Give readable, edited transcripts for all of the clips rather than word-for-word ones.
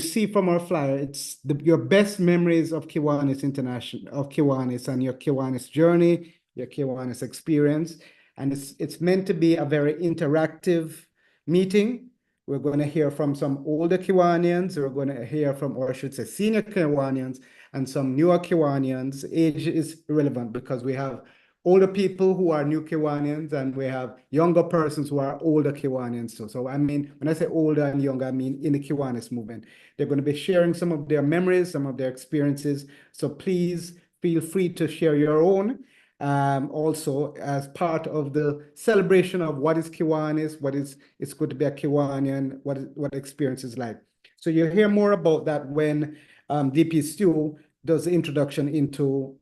see from our flyer, it's your best memories of Kiwanis International, of Kiwanis and your Kiwanis journey, your Kiwanis experience. And it's meant to be a very interactive meeting. We're going to hear from some older Kiwanians. We're going to hear from, or I should say, senior Kiwanians and some newer Kiwanians. Age is irrelevant because we have older people who are new Kiwanians and we have younger persons who are older Kiwanians. So I mean, when I say older and younger, I mean in the Kiwanis movement. They're going to be sharing some of their memories, some of their experiences. So please feel free to share your own. Also, as part of the celebration of what is Kiwanis, it's good to be a Kiwanian, what experience is like. So you'll hear more about that when DP Stu does the introduction into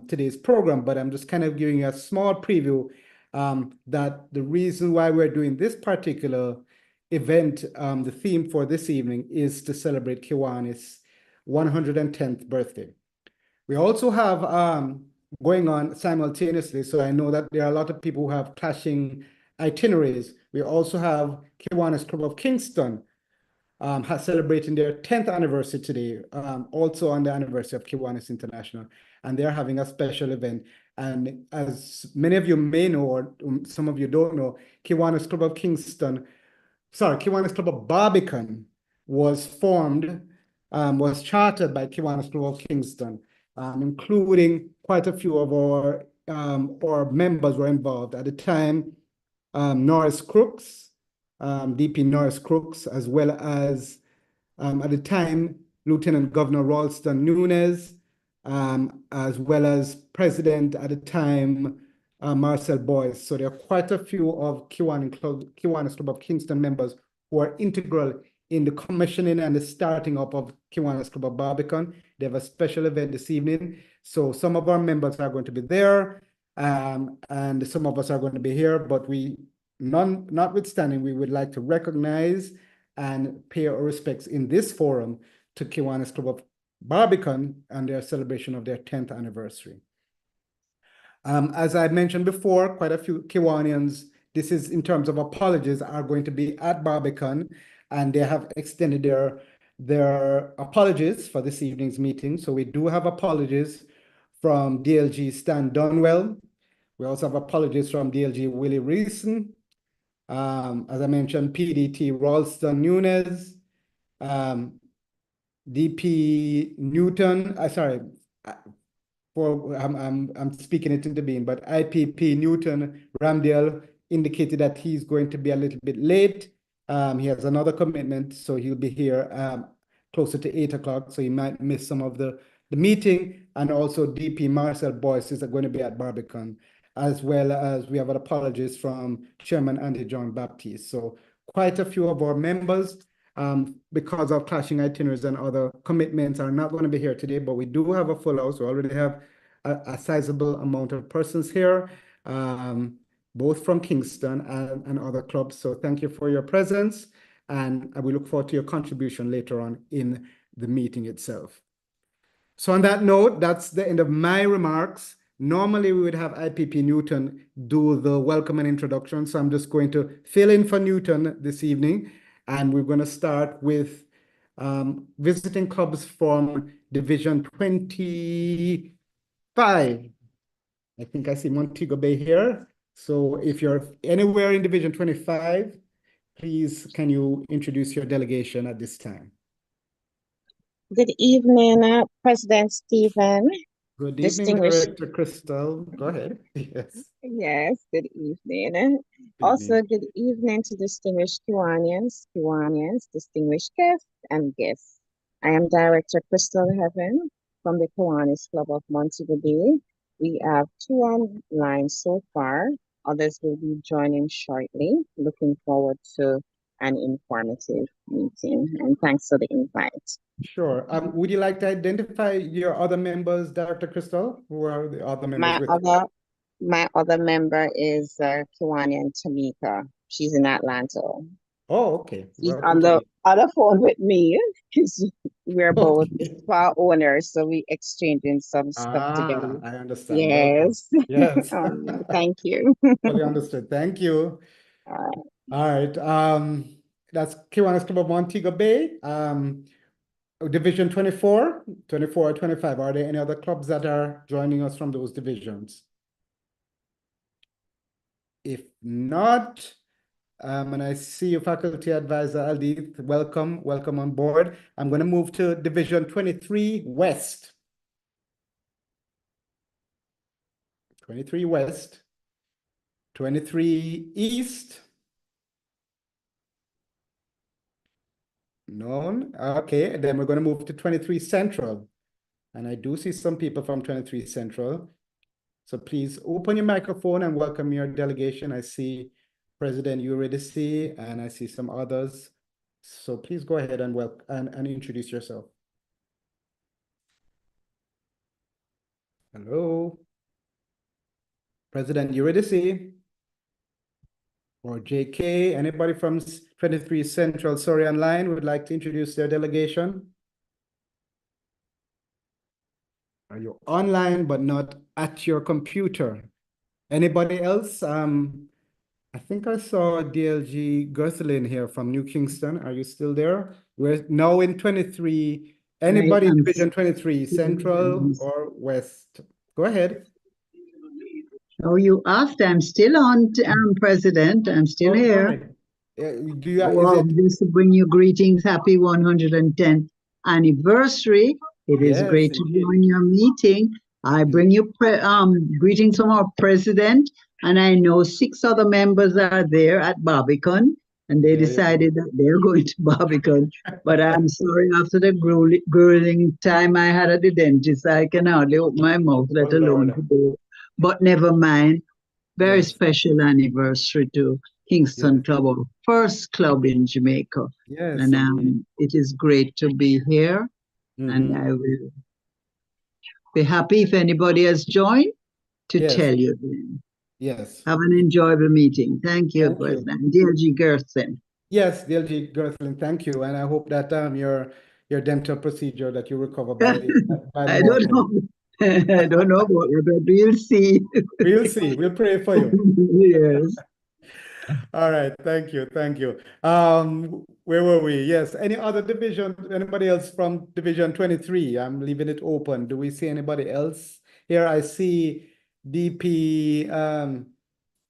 today's program, but I'm just kind of giving you a small preview that the reason why we're doing this particular event, the theme for this evening is to celebrate Kiwanis' 110th birthday. We also have going on simultaneously, so I know that there are a lot of people who have clashing itineraries. We also have Kiwanis Club of Kingston celebrating their 10th anniversary today, also on the anniversary of Kiwanis International, and they're having a special event. And as many of you may know, or some of you don't know, Kiwanis Club of Kingston, Kiwanis Club of Barbican was formed, was chartered by Kiwanis Club of Kingston, including quite a few of our members were involved. At the time, Norris Crooks, DP Norris Crooks, as well as at the time, Lieutenant Governor Ralston Nunes, as well as President at the time, Marcel Boyce. So there are quite a few of Kiwanis Club of Kingston members who are integral in the commissioning and the starting up of Kiwanis Club of Barbican. They have a special event this evening. So some of our members are going to be there, and some of us are going to be here, but notwithstanding, we would like to recognize and pay our respects in this forum to Kiwanis Club of Barbican and their celebration of their 10th anniversary. As I mentioned before, quite a few Kiwanians, this is in terms of apologies, are going to be at Barbican, and they have extended their apologies for this evening's meeting. So we do have apologies from DLG Stan Dunwell. We also have apologies from DLG Willie Reeson. As I mentioned, PDT Ralston Nunes, DP Newton, I'm speaking it into being, but IPP Newton Ramdale indicated that he's going to be a little bit late. He has another commitment, so he'll be here closer to 8 o'clock, so he might miss some of the meeting. And also DP Marcel Boyce is going to be at Barbican, as well as we have an apologies from Chairman Andy John Baptiste. So quite a few of our members, because of clashing itineraries and other commitments, are not going to be here today, but we do have a full house. We already have a sizable amount of persons here, both from Kingston and other clubs. So thank you for your presence, and we look forward to your contribution later on in the meeting itself. So on that note, that's the end of my remarks. Normally, we would have IPP Newton do the welcome and introduction, so I'm just going to fill in for Newton this evening, and we're going to start with visiting clubs from Division 25. I think I see Montego Bay here. So if you're anywhere in Division 25, please, can you introduce your delegation at this time? Good evening, President Stephen. Good evening, Director Crystal. Go ahead. Yes. Yes, good evening. Also, good evening to distinguished Kiwanians, distinguished guests, and guests. I am Director Crystal Heaven from the Kiwanis Club of Montego Bay. We have 2 online so far. Others will be joining shortly. Looking forward to an informative meeting, and thanks for the invite. Sure. Would you like to identify your other members, Director Crystal? Who are the other members? My other member is Kiwanian Tamika. She's in Atlanta. Oh, okay. She's on the other phone with me because we're both spa owners, so we exchanging some stuff together. I understand. Yes. Yes. Thank you. Fully understood. Thank you. All right. That's Kiwanis Club of Montego Bay. Division 24, 24 or 25. Are there any other clubs that are joining us from those divisions? If not, and I see you, Faculty Advisor Aldith, welcome on board. I'm going to move to Division 23 West. 23 West, 23 East. None. Okay, then we're going to move to 23 Central. And I do see some people from 23 Central. So please open your microphone and welcome your delegation. I see President Eurydice and I see some others. So please go ahead and welcome and introduce yourself. Hello. President Eurydice or JK, anybody from 23 Central, sorry, online would like to introduce their delegation? Are you online but not at your computer? Anybody else? I think I saw DLG Gerthelin here from New Kingston. Are you still there? We're now in 23. Anybody in Division 23, Central or West? Go ahead. Oh, you asked. I'm still on, President. I'm still here. Do you, Just to bring you greetings. Happy 110th anniversary. It is great to join your meeting. I bring you greetings from our president, and I know 6 other members are there at Barbican, and they decided that they're going to Barbican. But I'm sorry, after the grueling time I had at the dentist, I can hardly open my mouth, let alone to go. But never mind. Very special anniversary to Kingston Club, our first club in Jamaica. And it is great to be here. And I will be happy if anybody has joined to tell you then. Have an enjoyable meeting. Thank you, President. DLG Gerthen. Yes, DLG Gerthelin, thank you. And I hope that your dental procedure that you recover by the I don't know. I don't know about it, but we'll see. We'll see. We'll pray for you. Yes. All right. Thank you. Thank you. Where were we? Yes. Any other division? Anybody else from Division 23? I'm leaving it open. Do we see anybody else here? I see DP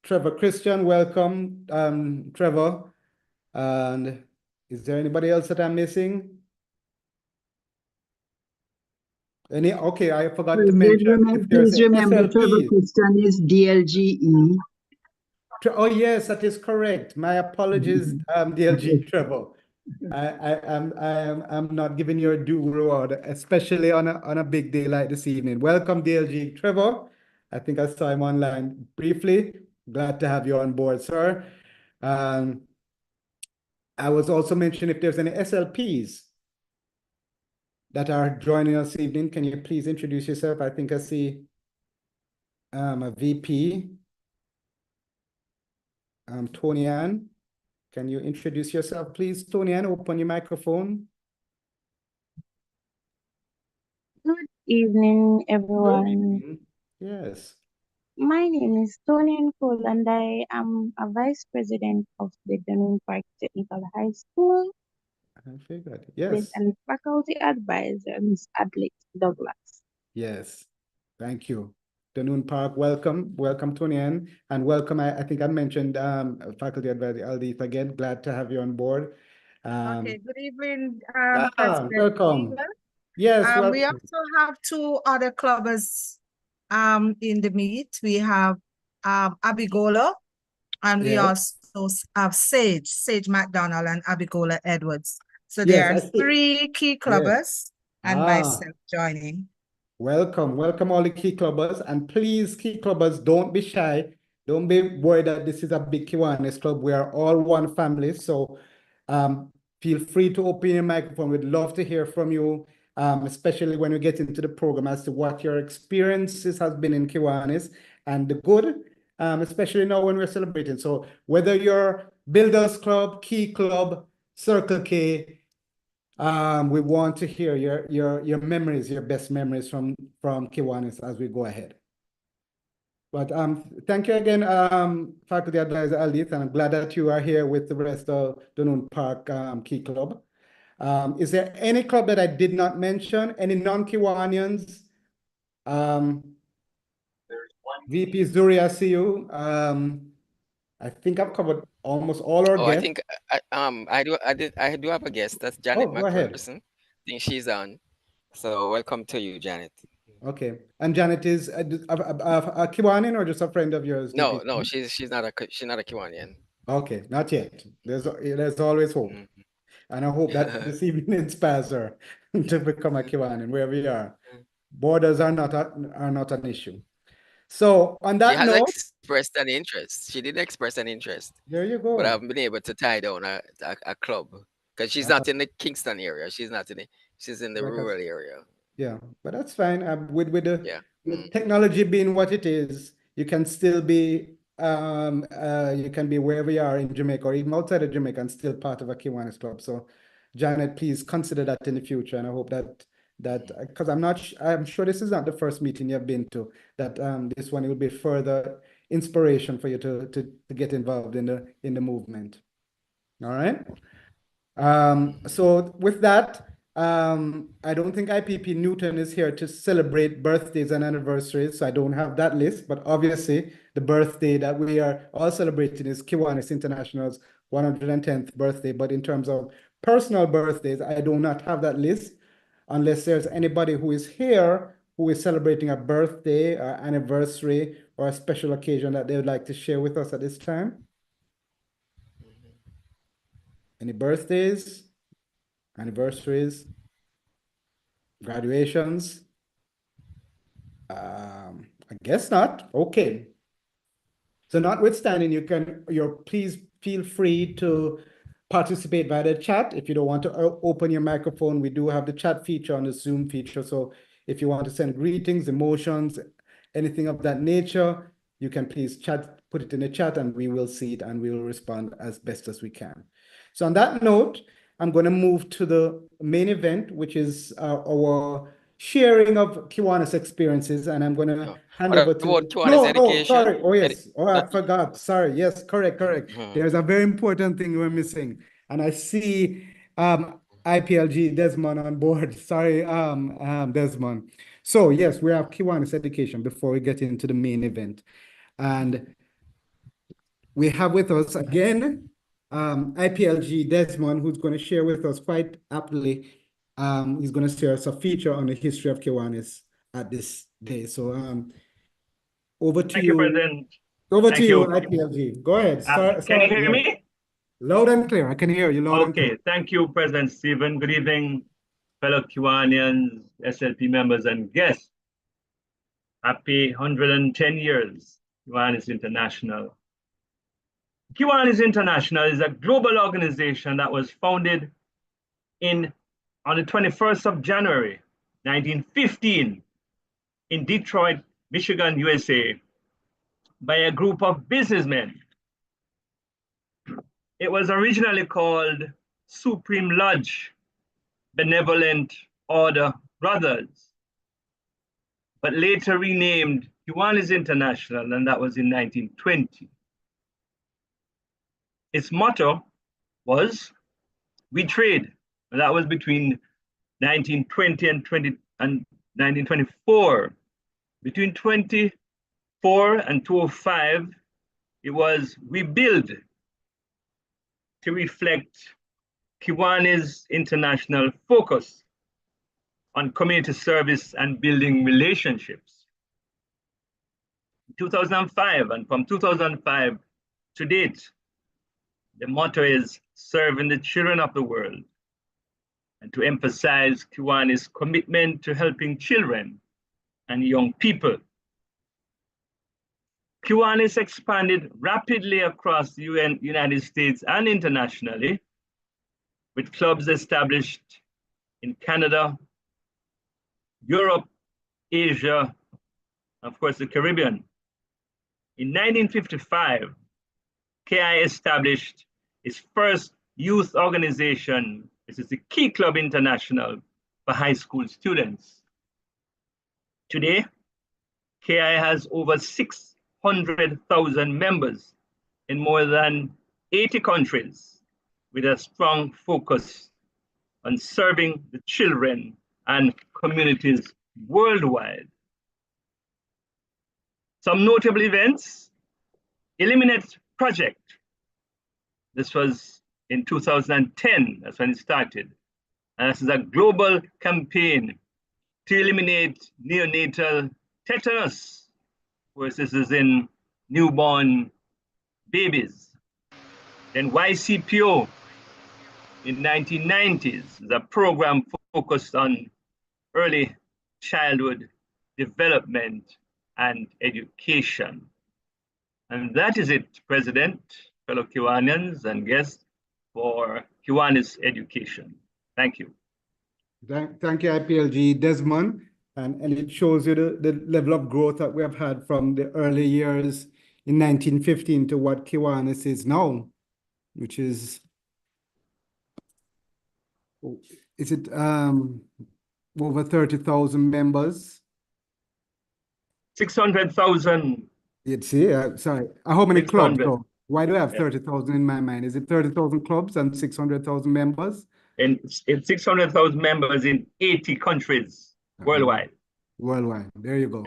Trevor Christian. Welcome, Trevor. And is there anybody else that I'm missing? Okay, I forgot to mention. Please remember, Trevor Christian is DLGE. Oh, yes, that is correct. My apologies, DLG Trevor. I'm not giving you a due reward, especially on a big day like this evening. Welcome, DLG Trevor. I think I saw him online briefly. Glad to have you on board, sir. I was also mentioning if there's any SLPs that are joining us this evening. Can you please introduce yourself? I think I see a VP. Tony Ann, can you introduce yourself, please? Tony Ann, open your microphone. Good evening, everyone. Good evening. Yes. My name is Tony Ann Cole, and I am a vice president of the Dunoon Park Technical High School. I figured, yes. And faculty advisor, Ms. Adlit Douglas. Yes, thank you. Dunoon Park, welcome, Tony Ann, and welcome. I think I mentioned faculty advisor Aldith again. Glad to have you on board. Okay, good evening, welcome. Yes, welcome. We also have 2 other clubbers in the meet. We have Abigola, and we also have Sage McDonald and Abigola Edwards. So there are 3 key clubbers and myself joining. Welcome all the key clubbers, and please, key clubbers, don't be shy. Don't be worried that this is a big Kiwanis club. We are all one family, so feel free to open your microphone. We'd love to hear from you, especially when we get into the program as to what your experiences has been in Kiwanis and the good, especially now when we're celebrating. So whether you're Builders Club, Key Club, Circle K, we want to hear your memories, your best memories from Kiwanis as we go ahead. But thank you again, faculty advisor Aldith, and I'm glad that you are here with the rest of Dunoon Park Key Club. Is there any club that I did not mention? Any non-Kiwanians? VP Zuri, I see you. I think I've covered almost all our guests. I think I do have a guest. That's Janet Go ahead. McPherson. I think she's on. So welcome to you, Janet. Okay. And Janet is a Kiwanian or just a friend of yours? No, VP? no, she's not a Kiwanian. Okay, not yet. There's always hope. And I hope that this evening inspires her to become a Kiwanian where we are. Borders are not an issue. So on that She has note, expressed an interest. She did express an interest, there you but go. I haven't been able to tie down a club because she's not in the Kingston area. She's in the Like rural area. Yeah, but that's fine. With Yeah. with technology being what it is, you can still be you can be wherever you are in Jamaica or even outside of Jamaica and still part of a Kiwanis club. So Janet, please consider that in the future, and I hope that because I'm sure this is not the first meeting you've been to, that this one will be further inspiration for you to get involved in the movement. All right. So with that, I don't think IPP Newton is here to celebrate birthdays and anniversaries, so I don't have that list, but obviously the birthday that we are all celebrating is Kiwanis International's 110th birthday. But in terms of personal birthdays, I do not have that list unless there's anybody who is here who is celebrating a birthday, or anniversary, or a special occasion that they would like to share with us at this time. Any birthdays, anniversaries, graduations? I guess not. Okay. So notwithstanding, please feel free to participate via the chat. If you don't want to open your microphone, we do have the chat feature on the Zoom feature. So if you want to send greetings, emotions, anything of that nature, you can please put it in the chat and we will see it and we will respond as best as we can. So on that note, I'm going to move to the main event, which is our sharing of Kiwanis experiences, and I'm going to hand over to Kiwanis education. sorry. Oh yes, I forgot. Sorry. Yes, correct. There's a very important thing we're missing, and I see IPLG Desmond on board. Sorry, Desmond. So yes, we have Kiwanis education before we get into the main event, and we have with us again IPLG Desmond, who's going to share with us quite aptly. He's going to share us a feature on the history of Kiwanis at this day. So over to you. President. Over to you, IPLG. Go ahead. Can you hear me? Loud and clear. I can hear you loud and clear. Okay, thank you, President Stephen. Good evening, fellow Kiwanians, SLP members, and guests. Happy 110 years, Kiwanis International. Kiwanis International is a global organization that was founded on the 21st of January, 1915, in Detroit, Michigan, USA, by a group of businessmen. It was originally called Supreme Lodge Benevolent Order Brothers, but later renamed Kiwanis International, and that was in 1920. Its motto was, "We trade," and that was between 1920 and 1924. Between 24 and 205, it was, "We build," to reflect Kiwanis International focus on community service and building relationships. 2005, and from 2005 to date, the motto is serving the children of the world, and to emphasize Kiwanis' commitment to helping children and young people. Kiwanis expanded rapidly across the United States and internationally, with clubs established in Canada, Europe, Asia, of course, the Caribbean. In 1955, KI established its first youth organization. This is the Key Club International for high school students. Today, KI has over 600,000 members in more than 80 countries, with a strong focus on serving the children and communities worldwide. Some notable events: Eliminate Project. This was in 2010, that's when it started. And this is a global campaign to eliminate neonatal tetanus, whereas this is in newborn babies. Then YCPO in 1990s is a program focused on early childhood development and education. And that is it, President, fellow Kiwanians and guests, for Kiwanis education. Thank you. Thank you, IPLG Desmond. And it shows you the level of growth that we have had from the early years in 1915 to what Kiwanis is now, which is it over 30,000 members? 600,000. You'd see, sorry. How many clubs though? Why do I have Yeah. 30,000 in my mind? Is it 30,000 clubs and 600,000 members? And 600,000 members in 80 countries worldwide. Worldwide, there you go.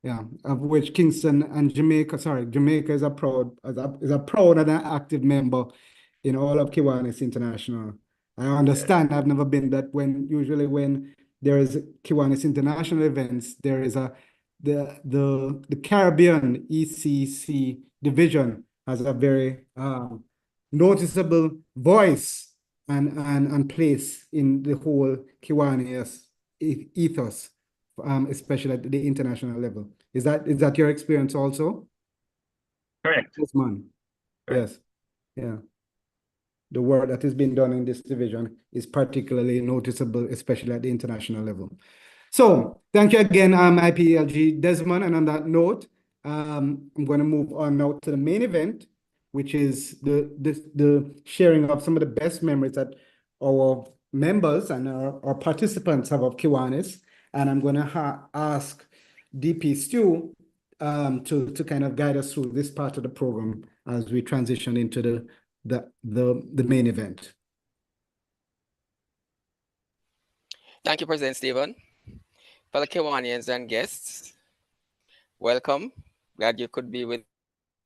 Yeah, of which Kingston and Jamaica, Jamaica is a proud and an active member in all of Kiwanis International. I understand, I've never been that usually when there is Kiwanis International events, there is the Caribbean ECC division has a very noticeable voice and place in the whole Kiwanis ethos, especially at the international level. Is that your experience also? Correct. Yes, man. Yes. Yeah. The work that has been done in this division is particularly noticeable, especially at the international level. So thank you again, IPLG Desmond. And on that note, I'm going to move on now to the main event, which is the sharing of some of the best memories that our members and our participants have of Kiwanis. And I'm going to ask DP Stu to kind of guide us through this part of the program as we transition into the main event. Thank you, President Stephen. Fellow Kiwanians and guests, welcome. Glad you could be with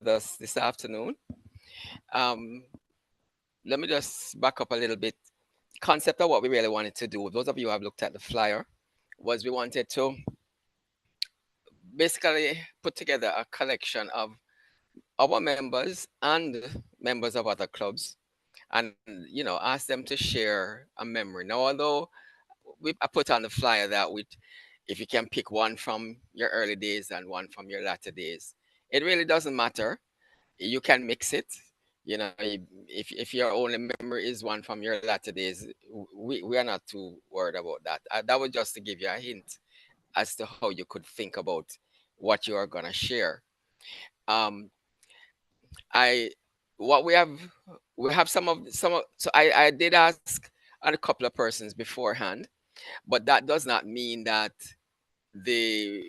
us this afternoon. Let me just back up a little bit. Concept of what we really wanted to do, those of you who have looked at the flyer, was we wanted to basically put together a collection of our members and members of other clubs and, you know, ask them to share a memory. Now, although I put on the flyer that if you can pick one from your early days and one from your latter days, it really doesn't matter. You can mix it. You know, if your only memory is one from your latter days, we are not too worried about that. That was just to give you a hint as to how you could think about what you are going to share. We have so I did ask a couple of persons beforehand, but that does not mean that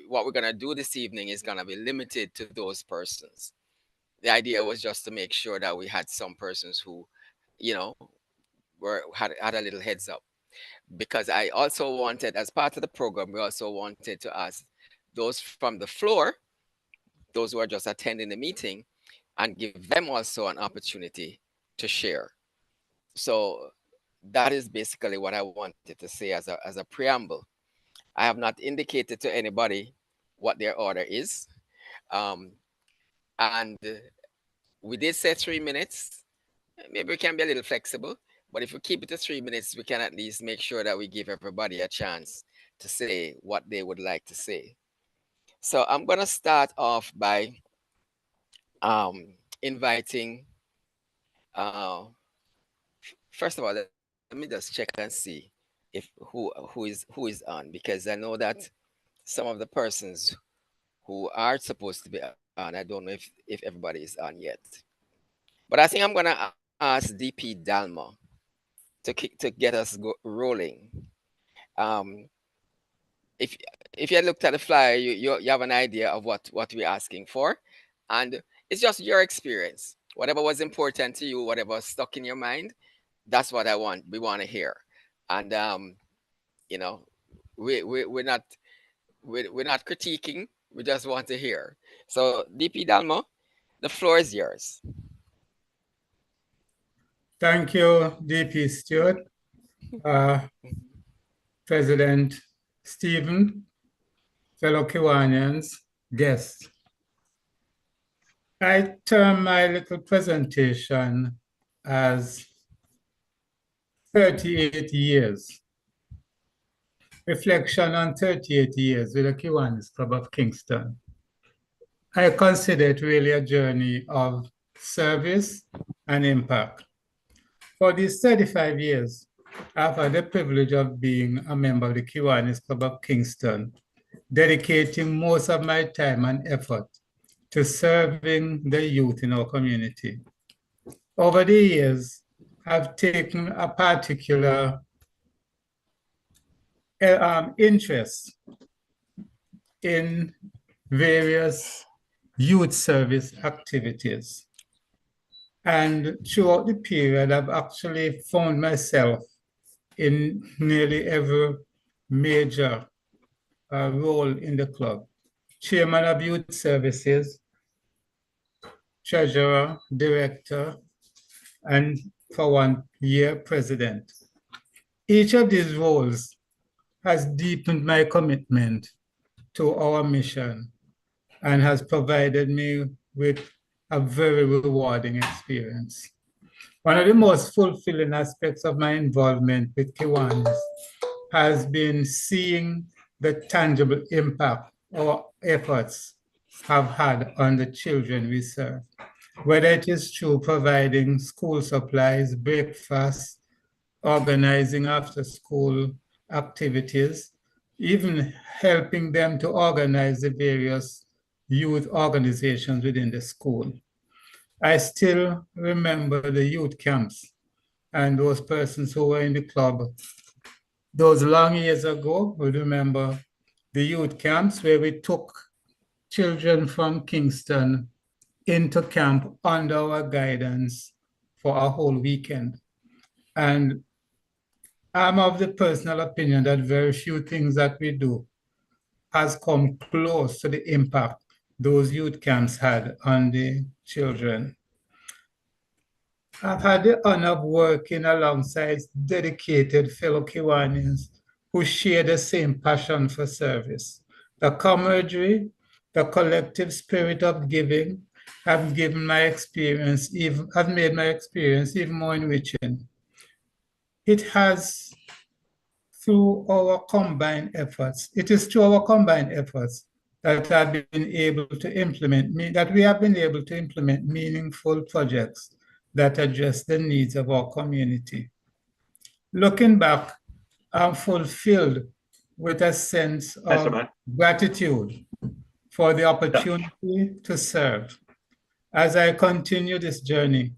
what we're going to do this evening is going to be limited to those persons. The idea was just to make sure that we had some persons who, you know, had a little heads up, because I also wanted, as part of the program, we also wanted to ask those from the floor, those who are just attending the meeting, and give them also an opportunity to share. So that is basically what I wanted to say as a preamble. I have not indicated to anybody what their order is. And we did say 3 minutes. Maybe we can be a little flexible, but if we keep it to 3 minutes, we can at least make sure that we give everybody a chance to say what they would like to say. So I'm going to start off by inviting, first of all, let me just check and see if who is on, because I know that some of the persons who are supposed to be on, I don't know if everybody is on yet. But I think I'm going to ask DP Dalma to get us rolling. If you looked at the flyer, you have an idea of what we're asking for, and it's just your experience. Whatever was important to you, whatever was stuck in your mind, that's what we want to hear. And you know, we're not critiquing. We just want to hear. So, DP Dalmo, the floor is yours. Thank you, DP Stewart, President Stephen, fellow Kiwanians, guests. I term my little presentation as 38 years. Reflection on 38 years with the Kiwanis Club of Kingston. I consider it really a journey of service and impact. For these 35 years, I've had the privilege of being a member of the Kiwanis Club of Kingston, dedicating most of my time and effort to serving the youth in our community. Over the years, I've taken a particular interest in various youth service activities. And throughout the period, I've actually found myself in nearly every major role in the club. Chairman of Youth Services, Treasurer, Director, and for 1 year, President. Each of these roles has deepened my commitment to our mission and has provided me with a very rewarding experience. One of the most fulfilling aspects of my involvement with Kiwanis has been seeing the tangible impact our efforts have had on the children we serve, whether it is through providing school supplies, breakfast, organizing after-school activities, even helping them to organize the various youth organizations within the school. I still remember the youth camps and those persons who were in the club. Those long years ago, we remember the youth camps where we took children from Kingston into camp under our guidance for a whole weekend. And I'm of the personal opinion that very few things that we do has come close to the impact those youth camps had on the children. I've had the honor of working alongside dedicated fellow Kiwanians who share the same passion for service. The camaraderie, the collective spirit of giving have made my experience even more enriching. It is through our combined efforts that we have been able to implement meaningful projects that address the needs of our community. Looking back, I'm fulfilled with a sense of gratitude for the opportunity to serve. As I continue this journey,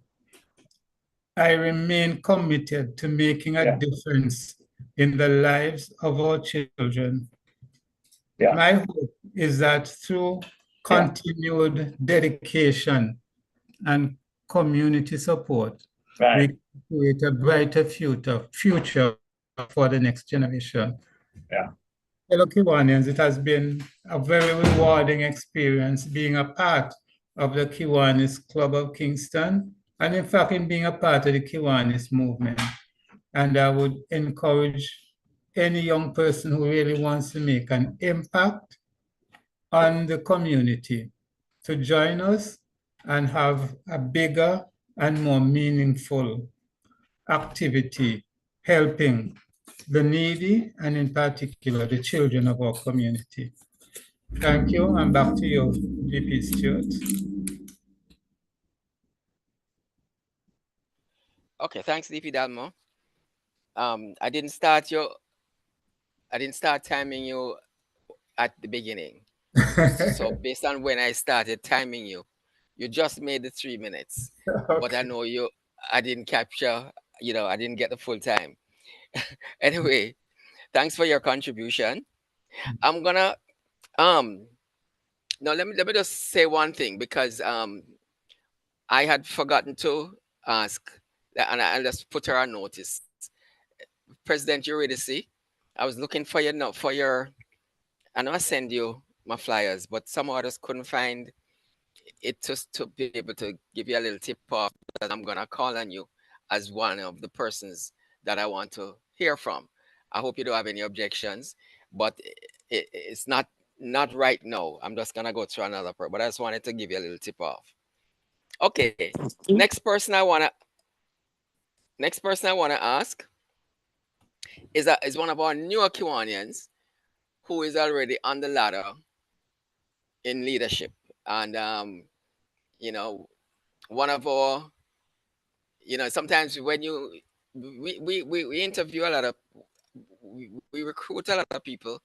I remain committed to making a difference in the lives of our children. My hope is that through continued dedication and community support, we create a brighter future for the next generation. Fellow Kiwanians, it has been a very rewarding experience being a part of the Kiwanis Club of Kingston, and in fact, in being a part of the Kiwanis movement. And I would encourage any young person who really wants to make an impact on the community to join us and have a bigger and more meaningful activity helping the needy and in particular the children of our community. Thank you, and back to you, VP Stewart. Okay, thanks, DP Dalmo. I didn't start timing you at the beginning. So based on when I started timing you, you just made the 3 minutes. Okay. But I know I didn't capture, I didn't get the full time. Anyway, thanks for your contribution. I'm gonna now let me just say one thing, because I had forgotten to ask, and I'll just put her on notice. President Eurydice, I was looking for your, I know I send you my flyers, but somehow I just couldn't find it just to be able to give you a little tip off that I'm gonna call on you as one of the persons that I want to hear from. I hope you don't have any objections, but it's not right now. I'm just gonna go through another part, but I just wanted to give you a little tip off. Okay, next person I wanna ask is one of our newer Kiwanians who is already on the ladder in leadership, and you know, one of our, sometimes when we interview a lot of, we recruit a lot of people,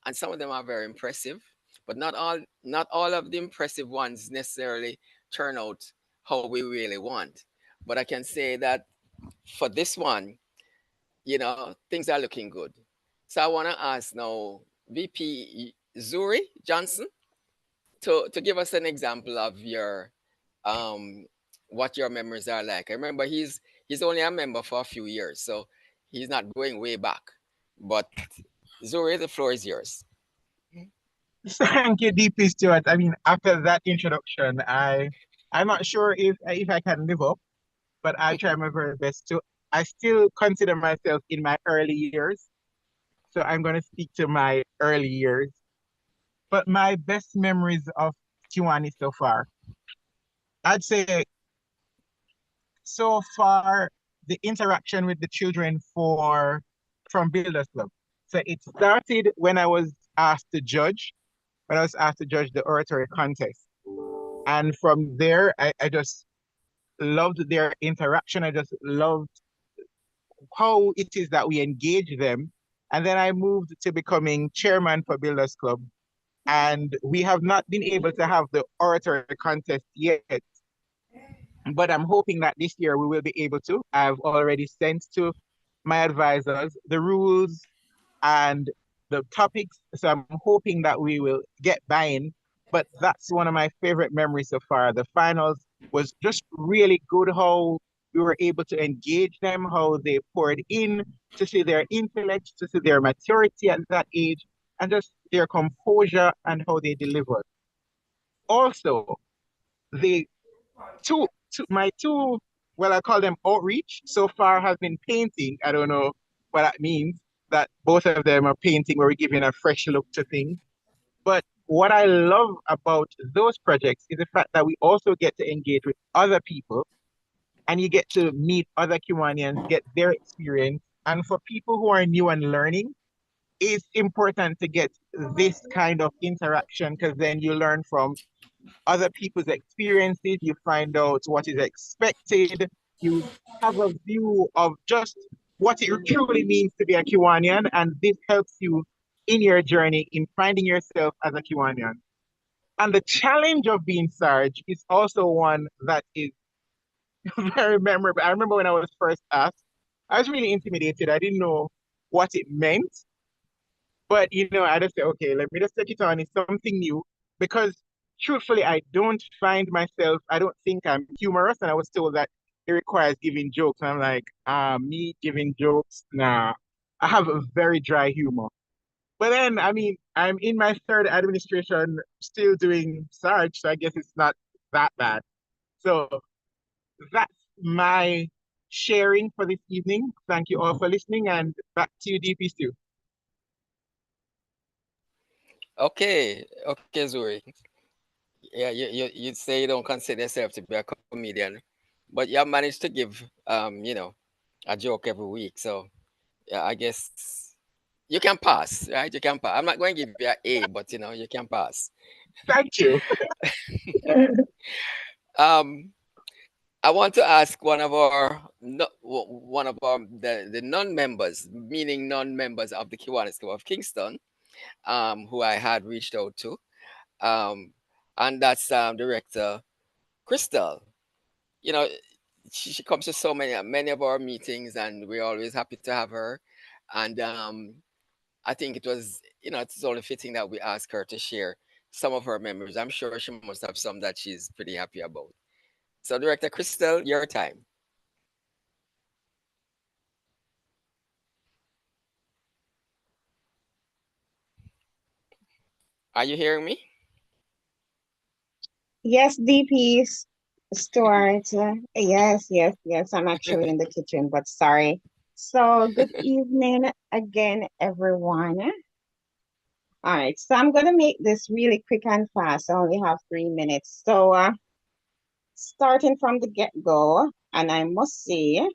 and some of them are very impressive, but not all of the impressive ones necessarily turn out how we really want. But I can say that for this one, things are looking good. So I want to ask now VP Zuri Johnson to give us an example of your what your memories are like. I remember he's only a member for a few years, so he's not going way back. But Zuri, the floor is yours. Thank you, DP Stewart. I mean, after that introduction, I'm not sure if I can live up, but I'll try my very best to. I still consider myself in my early years, so I'm going to speak to my early years. But my best memories of Kiwani so far, I'd say so far the interaction with the children from Builders Club. So it started when I was asked to judge, the oratory contest. And from there, I just loved their interaction. I just loved how it is that we engage them. And then I moved to becoming chairman for Builders Club. And we have not been able to have the oratory contest yet. But I'm hoping that this year we will be able to. I've already sent to my advisors the rules and the topics. So I'm hoping that we will get buy-in. But that's one of my favorite memories so far. The finals was just really good, how we were able to engage them, how they poured in to see their intellect, to see their maturity at that age, and just their composure and how they delivered. Also, the my two, well, I call them outreach so far, have been painting. I don't know what that means, that both of them are painting where we're giving a fresh look to things. But what I love about those projects is the fact that we also get to engage with other people, and you get to meet other Kiwanians, get their experience. And for people who are new and learning, it's important to get this kind of interaction, because then you learn from other people's experiences, you find out what is expected, you have a view of just what it truly means to be a Kiwanian, and this helps you in your journey in finding yourself as a Kiwanian. And the challenge of being Sarge is also one that is very memorable. I remember when I was first asked, I was really intimidated. I didn't know what it meant. But, I just said, okay, let me just take it on. It's something new, because truthfully, I don't think I'm humorous. And I was told that it requires giving jokes. And I'm like, me giving jokes? Nah, I have a very dry humor. But then, I mean, I'm in my third administration, still doing Sarge, so I guess it's not that bad. So that's my sharing for this evening. Thank you all for listening, and back to you, DP Stu. Okay, Zuri. Yeah, you'd say you don't consider yourself to be a comedian, but you have managed to give a joke every week. So yeah, I guess you can pass, right? You can pass. I'm not going to give you an A, but you can pass. Thank you. I want to ask one of the non-members, meaning non-members of the Kiwanis Club of Kingston, who I had reached out to, and that's Director Crystal. She comes to so many of our meetings, and we're always happy to have her. And I think it's only fitting that we ask her to share some of her memories. I'm sure she must have some that she's pretty happy about. So, Director Crystal, your time. Are you hearing me? Yes, DP Stuart. Yes, yes, yes. I'm actually in the kitchen, but sorry. So good evening again, everyone. All right, so I'm gonna make this really quick and fast. I only have 3 minutes. So starting from the get-go, and I must say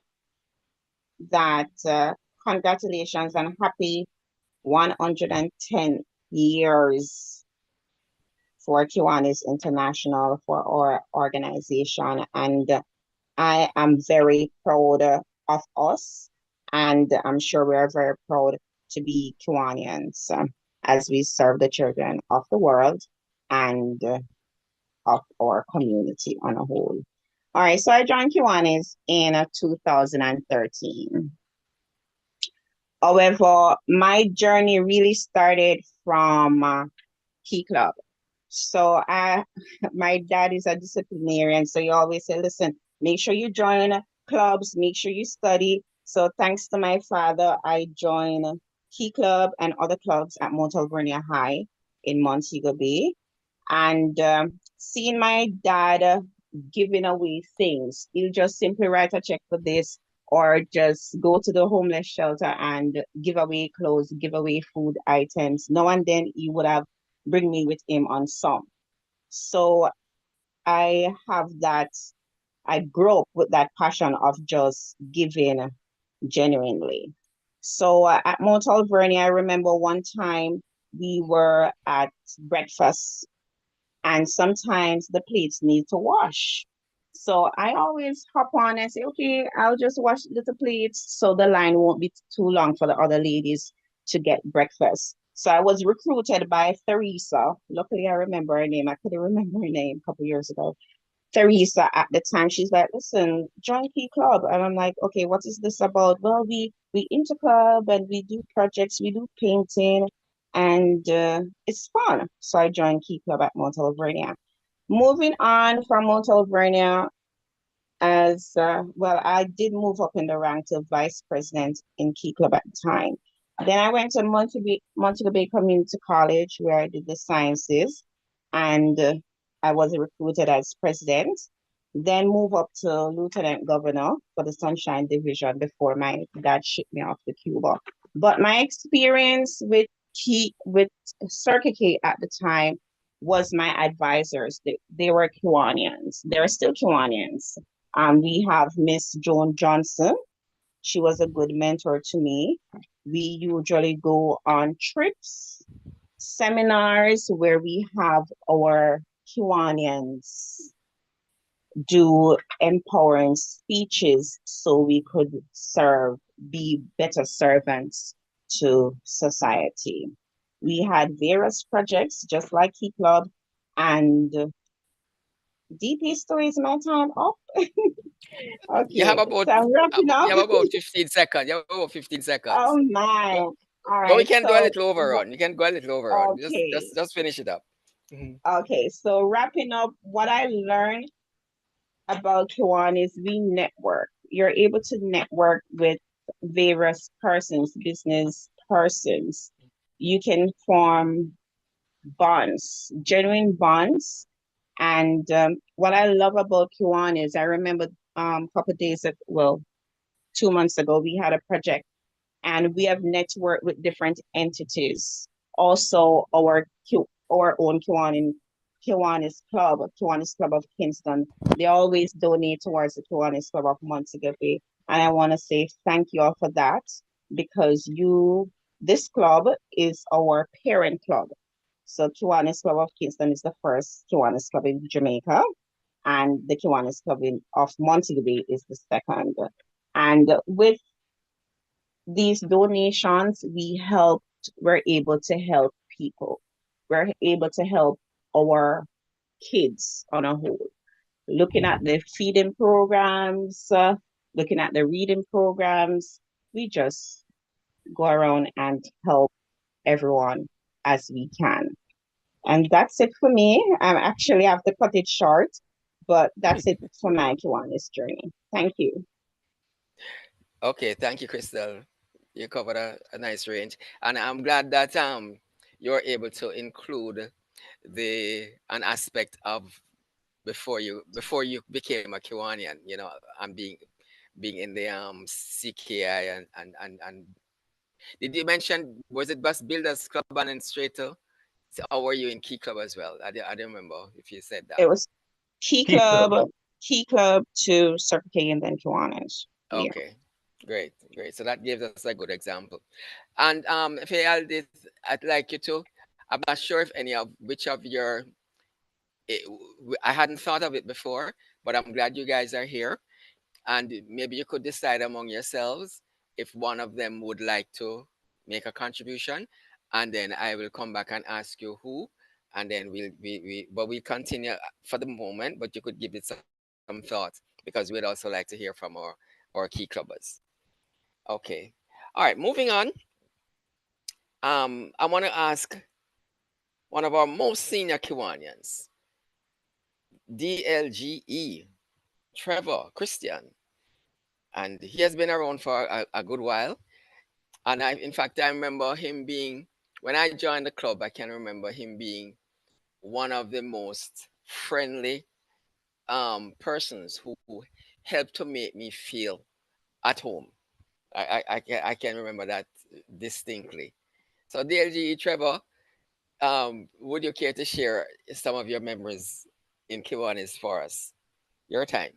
that congratulations and happy 110 years for Kiwanis International, for our organization. And I am very proud of us, and I'm sure we are very proud to be Kiwanians as we serve the children of the world and of our community on a whole. All right, so I joined Kiwanis in 2013. However, my journey really started from Key Club. So my dad is a disciplinarian, so he always say, listen, make sure you join clubs, make sure you study. So thanks to my father, I joined Key Club and other clubs at Mount Alvernia High in Montego Bay. And seeing my dad giving away things, he'll just simply write a check for this, or just go to the homeless shelter and give away clothes, give away food items. Now and then he would have bring me with him on some. So I have that, I grew up with that passion of just giving genuinely. So at Mount Alvernia, I remember one time we were at breakfast and sometimes the plates need to wash. So I always hop on and say, okay, I'll just wash the plates so the line won't be too long for the other ladies to get breakfast. So I was recruited by Theresa. Luckily, I remember her name. I couldn't remember her name a couple years ago. Theresa at the time, she's like, listen, join Key Club. And I'm like, okay, what is this about? Well, we interclub and we do projects, we do painting, and it's fun. So I joined Key Club at Mount Alvernia. Moving on from Mount Alvernia, as well, I did move up in the rank to vice president in Key Club at the time. Then I went to Montego Bay Community College where I did the sciences, and I was recruited as president. Then move up to lieutenant governor for the Sunshine Division before my dad shipped me off to Cuba. But my experience with Circuit K at the time was my advisors. They were Kiwanians. They're still Kiwanians. We have Miss Joan Johnson. She was a good mentor to me. We usually go on trips, seminars where we have our Kiwanians do empowering speeches so we could be better servants to society. We had various projects just like Key Club, and DP stories my time up. You have Okay, about so I'm wrapping up. 15 seconds. You have about 15 seconds. Oh my. But, All but we right. can do a little overrun. You can go a little overrun. Okay. Just finish it up. Okay. So wrapping up, what I learned about Kiwan is we network. You're able to network with various persons, business persons. You can form bonds, genuine bonds. And what I love about Kiwan is I remember a couple of days ago, well, 2 months ago, we had a project and we have networked with different entities. Also, our own Kiwanis Club of Kingston, they always donate towards the Kiwanis Club of Montego Bay. And I want to say thank you all for that, because this club is our parent club. So Kiwanis Club of Kingston is the first Kiwanis Club in Jamaica, and the Kiwanis Club of Montego Bay is the second. And with these donations, we're able to help people. We're able to help our kids on a whole. Looking at the feeding programs, looking at the reading programs, we just go around and help everyone as we can. And that's it for me. I actually have to cut it short, but that's it for my Kiwanis journey. Thank you. Okay, thank you, Crystal. You covered a nice range, and I'm glad that you're able to include an aspect of before you became a Kiwanian, you know, and being in the CKI and did you mention, was it Bus Builders Club Administrator? Or were you in Key Club as well? I don't remember if you said that. It was Key Club, Key Club to Circle K and then Kiwanis. Yeah. Okay, great. So that gives us a good example. And Fayal, I'd like you to, I'm not sure if which of your, I hadn't thought of it before, but I'm glad you guys are here. And maybe you could decide among yourselves if one of them would like to make a contribution, and then I will come back and ask you who, and then we'll continue for the moment, but you could give it some thought, because we'd also like to hear from our key clubbers. Okay. All right, moving on. I want to ask one of our most senior Kiwanians, DLGE, Trevor Christian. And he has been around for a good while. And in fact, I remember him being, when I joined the club, I can remember him being one of the most friendly persons who helped to make me feel at home. I can remember that distinctly. So DLG, Trevor, would you care to share some of your memories in Kiwanis for us? Your time.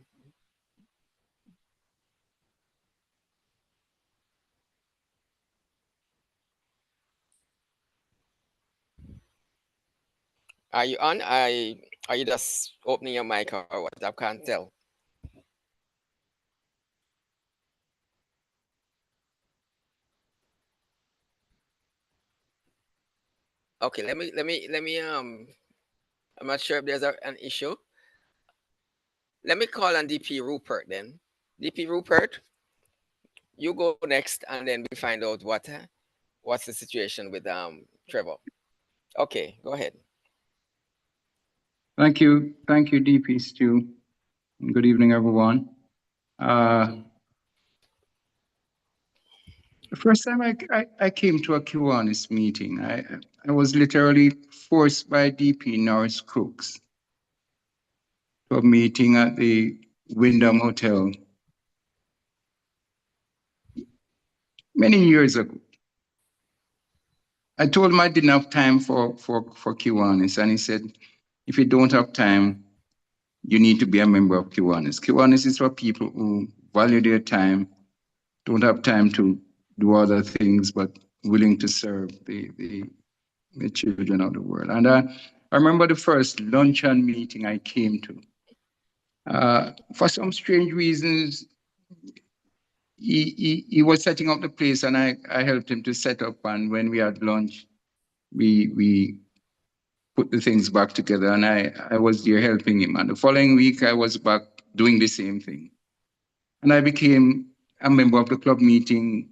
Are you on? Are you just opening your mic or what? I can't tell. Okay, let me I'm not sure if there's an issue. Let me call on DP Rupert then. DP Rupert, you go next, and then we find out what's the situation with Trevor. Okay, go ahead. Thank you, DP Stu. Good evening, everyone. The first time I came to a Kiwanis meeting, I was literally forced by DP Norris Crooks to a meeting at the Wyndham Hotel many years ago. I told him I didn't have time for Kiwanis, and he said, if you don't have time, you need to be a member of Kiwanis. Kiwanis is for people who value their time, don't have time to do other things, but willing to serve the children of the world. And I remember the first luncheon meeting I came to. For some strange reasons, he was setting up the place, and I helped him to set up. And when we had lunch, we put the things back together, and I was there helping him. And the following week, I was back doing the same thing. And I became a member of the club meeting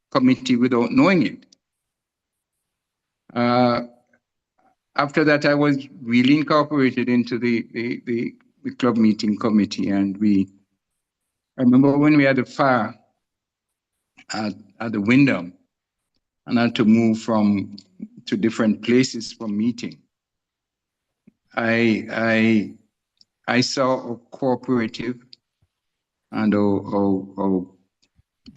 committee without knowing it. After that, I was really incorporated into the club meeting committee, and I remember when we had a fire at the Wyndham, and I had to move to different places for meeting. I saw a cooperative and the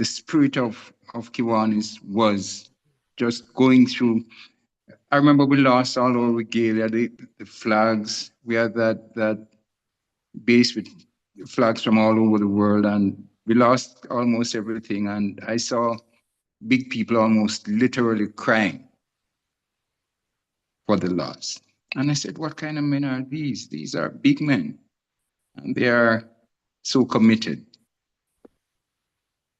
spirit of Kiwanis was just going through. I remember we lost all our regalia, the flags. We had that base with flags from all over the world, and we lost almost everything. And I saw big people almost literally crying for the loss. And I said, what kind of men are these? These are big men, and they are so committed.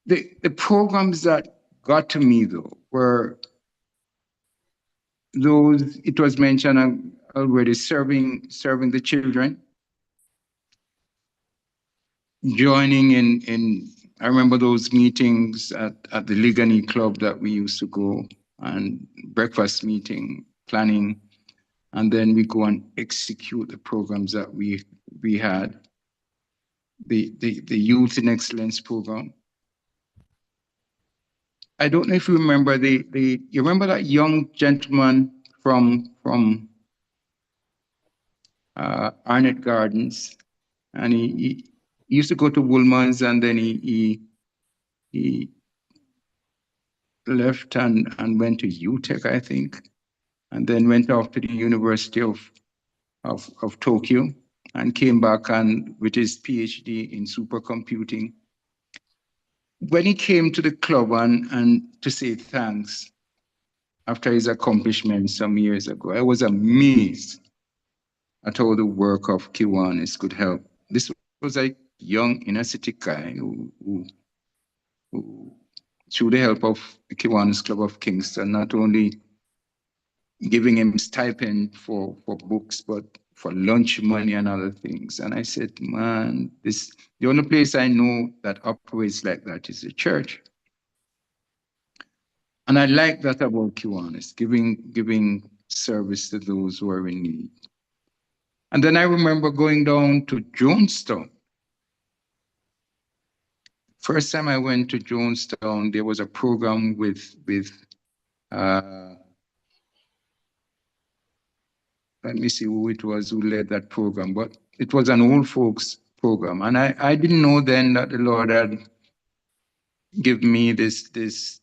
The programs that got to me, though, were those, it was mentioned already, serving the children, joining in I remember those meetings at the Ligani Club that we used to go, and breakfast meeting, planning, and then we go and execute the programs that we had. The Youth in Excellence program. I don't know if you remember you remember that young gentleman from Arnett Gardens, and he used to go to Woolman's, and then he left and went to UTech, I think, and then went off to the University of Tokyo, and came back and with his PhD in supercomputing. When he came to the club and to say thanks after his accomplishments some years ago, I was amazed at how the work of Kiwanis could help. This was a young inner city guy who through the help of the Kiwanis Club of Kingston, not only giving him stipend for books, but for lunch money and other things. And I said, man, the only place I know that operates like that is the church. And I like that about Kiwanis, giving service to those who are in need. And then I remember going down to Jonestown. First time I went to Jonestown, there was a program with let me see who it was who led that program, but it was an old folks program. And I didn't know then that the Lord had given me this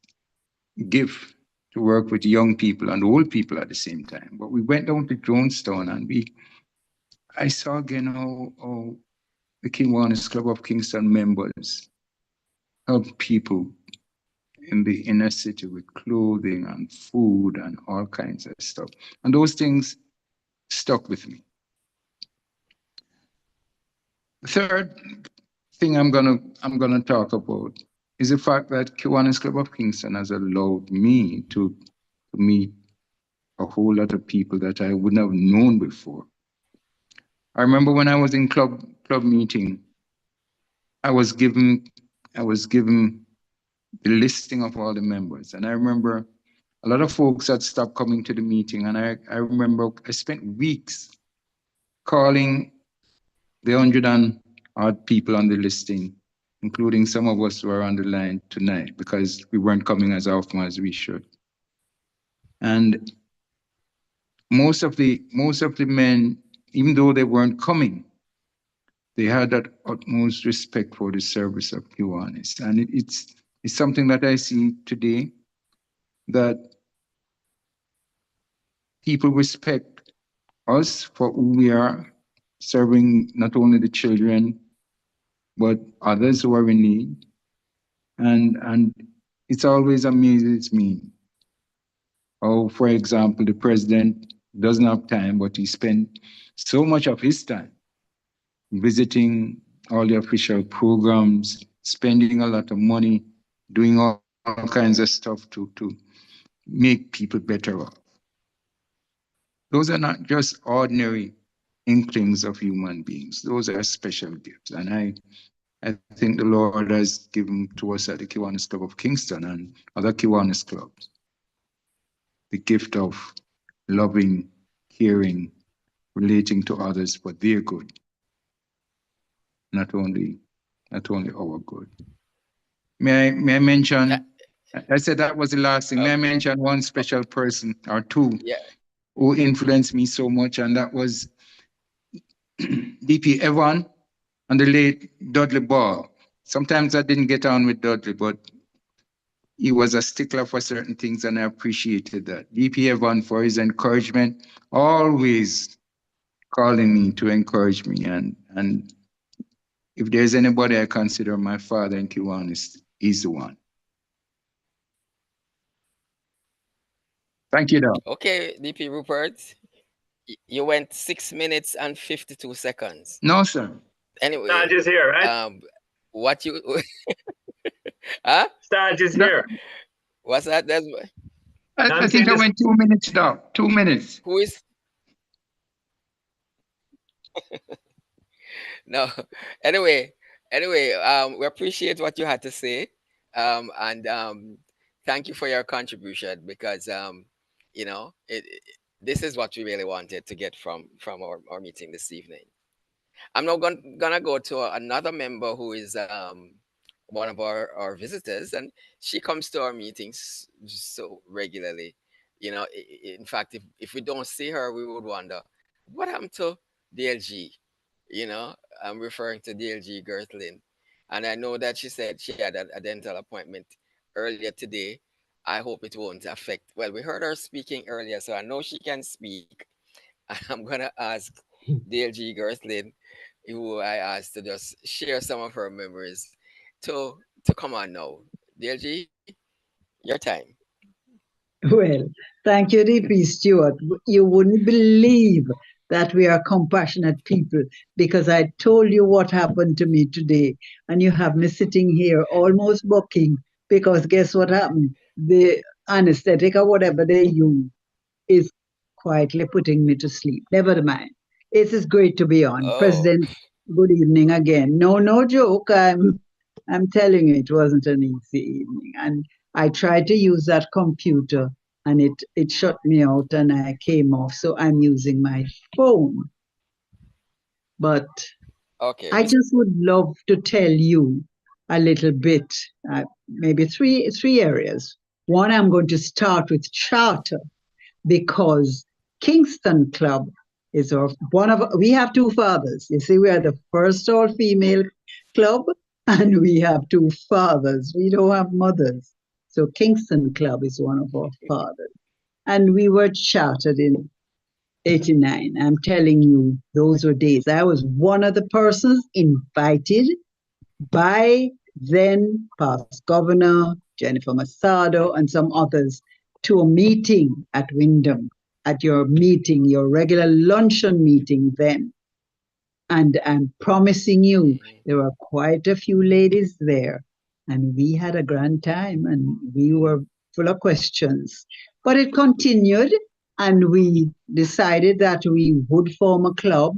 gift to work with young people and old people at the same time. But we went down to Jonestown, and I saw again how the Kiwanis Club of Kingston members help people in the inner city with clothing and food and all kinds of stuff. And those things stuck with me. The third thing I'm gonna talk about is the fact that Kiwanis Club of Kingston has allowed me to meet a whole lot of people that I wouldn't have known before. I remember when I was in club meeting, I was given the listing of all the members, and I remember a lot of folks had stopped coming to the meeting, and I remember I spent weeks calling the 100 and odd people on the listing, including some of us who are on the line tonight, because we weren't coming as often as we should. And most of the men, even though they weren't coming, they had that utmost respect for the service of Kiwanis. And it's something that I see today, that people respect us for who we are, serving not only the children, but others who are in need. And it's always amazes me how, for example, the president doesn't have time, but he spent so much of his time visiting all the official programs, spending a lot of money, doing all kinds of stuff to make people better off. Those are not just ordinary inklings of human beings. Those are special gifts. And I think the Lord has given to us at the Kiwanis Club of Kingston and other Kiwanis clubs the gift of loving, caring, relating to others for their good, not only our good. May I mention, I said that was the last thing. May I mention one special person or two who influenced me so much, and that was DP Evan and the late Dudley Ball. Sometimes I didn't get on with Dudley, but he was a stickler for certain things, and I appreciated that. DP Evan, for his encouragement, always calling me to encourage me. And if there's anybody I consider my father in Kiwanis, he's the one. Thank you, Doc. Okay, DP Rupert, you went 6 minutes and 52 seconds. No, sir. Anyway, Staj is here, right? What you huh? Staj is here. What's that? That's I think I went 2 minutes, Doc. 2 minutes. Who is no. Anyway, we appreciate what you had to say. And thank you for your contribution, because you know, this is what we really wanted to get from our meeting this evening. I'm now gonna go to another member who is one of our visitors, and she comes to our meetings so regularly. You know, in fact, if we don't see her, we would wonder what happened to DLG. You know, I'm referring to DLG Gerthlin. And I know that she said she had a dental appointment earlier today. I hope it won't affect. Well, we heard her speaking earlier, so I know she can speak. And I'm gonna ask DLG Gerthlin, who I asked to just share some of her memories, to come on now. DLG, your time. Well, thank you, DP Stewart. You wouldn't believe that we are compassionate people because I told you what happened to me today, and you have me sitting here almost bucking because guess what happened? The anesthetic or whatever they use is quietly putting me to sleep. Never mind. It is great to be on. Oh, President, good evening again. No, no joke. I'm telling you, it wasn't an easy evening. And I tried to use that computer and it shut me out and I came off. So I'm using my phone. But okay. I just would love to tell you a little bit, maybe three areas. One, I'm going to start with charter because Kingston Club is we have two fathers. You see, we are the first all-female club and we have two fathers. We don't have mothers. So Kingston Club is one of our fathers. And we were chartered in 89. I'm telling you, those were days. I was one of the persons invited by then past Governor Jennifer Masado and some others to a meeting at Wyndham, at your meeting, your regular luncheon meeting then. And I'm promising you, there were quite a few ladies there, and we had a grand time, and we were full of questions. But it continued, and we decided that we would form a club,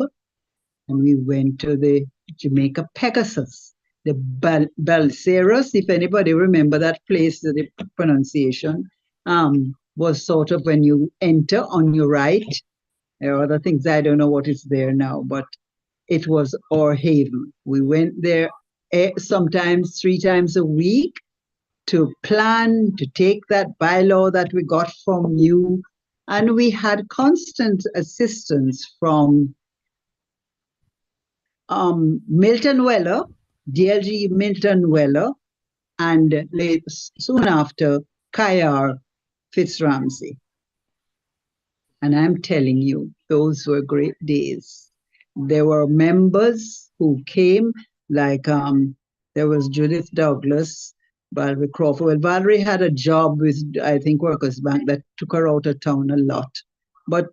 and we went to the Jamaica Pegasus. The Balseros, if anybody remember that place, the pronunciation, was sort of when you enter on your right. There are other things, I don't know what is there now, but it was our haven. We went there sometimes 3 times a week to plan, to take that bylaw that we got from you. And we had constant assistance from Milton Weller, DLG Milton Weller, and soon after, Kayar Fitzramsey. And I'm telling you, those were great days. There were members who came, like there was Judith Douglas, Valerie Crawford. Well, Valerie had a job with, I think, Workers' Bank that took her out of town a lot. But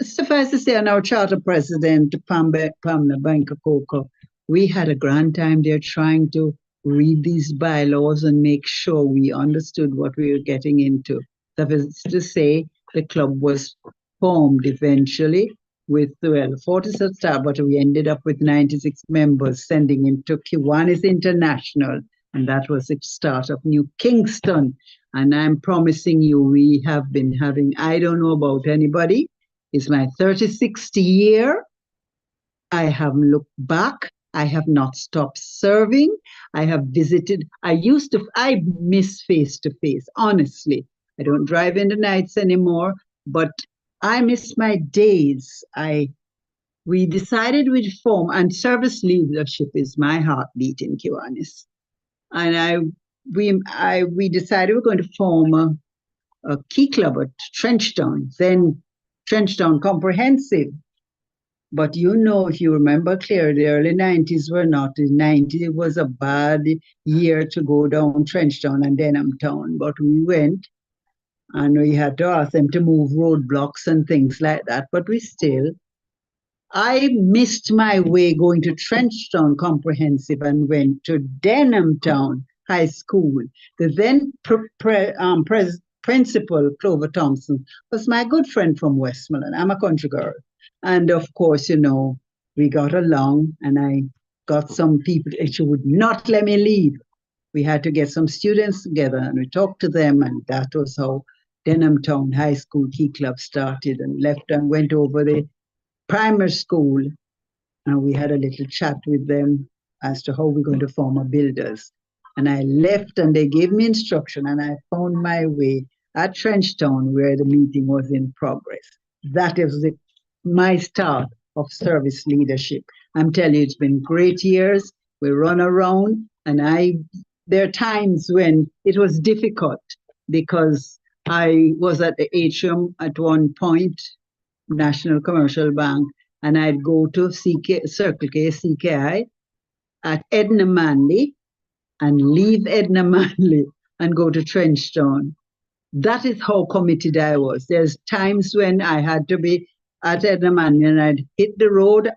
suffice to say, and our charter president, Pamela Banker-Coker, we had a grand time there trying to read these bylaws and make sure we understood what we were getting into. Suffice to say, the club was formed eventually with, 40 staff, but we ended up with 96 members, sending into Kiwanis International, and that was the start of New Kingston. And I'm promising you, we have been having, I don't know about anybody, it's my 36th year. I haven't looked back. I have not stopped serving. I have visited. I miss face-to-face, honestly. I don't drive in the nights anymore, but I miss my days. We decided we'd form, and service leadership is my heartbeat in Kiwanis. And we decided we're going to form a key club at Trenchtown, then Trenchtown Comprehensive. But you know, if you remember clearly, the early 90s were not. In 90s, it was a bad year to go down Trenchtown and Denham Town. But we went, and we had to ask them to move roadblocks and things like that. But I missed my way going to Trenchtown Comprehensive and went to Denham Town High School. The then Principal, Clover Thompson, was my good friend from Westmoreland. I'm a country girl. And of course, you know, we got along, and I got some people, and she would not let me leave. We had to get some students together, and we talked to them, and that was how Denham Town High School Key Club started, and left and went over the primary school, and we had a little chat with them as to how we're going to form a builders. And I left, and they gave me instruction, and I found my way at Trenchtown where the meeting was in progress. That is my start of service leadership. I'm telling you, it's been great years. We run around, and there are times when it was difficult because I was at the atrium at one point, National Commercial Bank, and I'd go to Circle K, CKI at Edna Manley and leave Edna Manley and go to Trenchtown. That is how committed I was. There's times when I had to be at Edna Manley and I'd hit the road,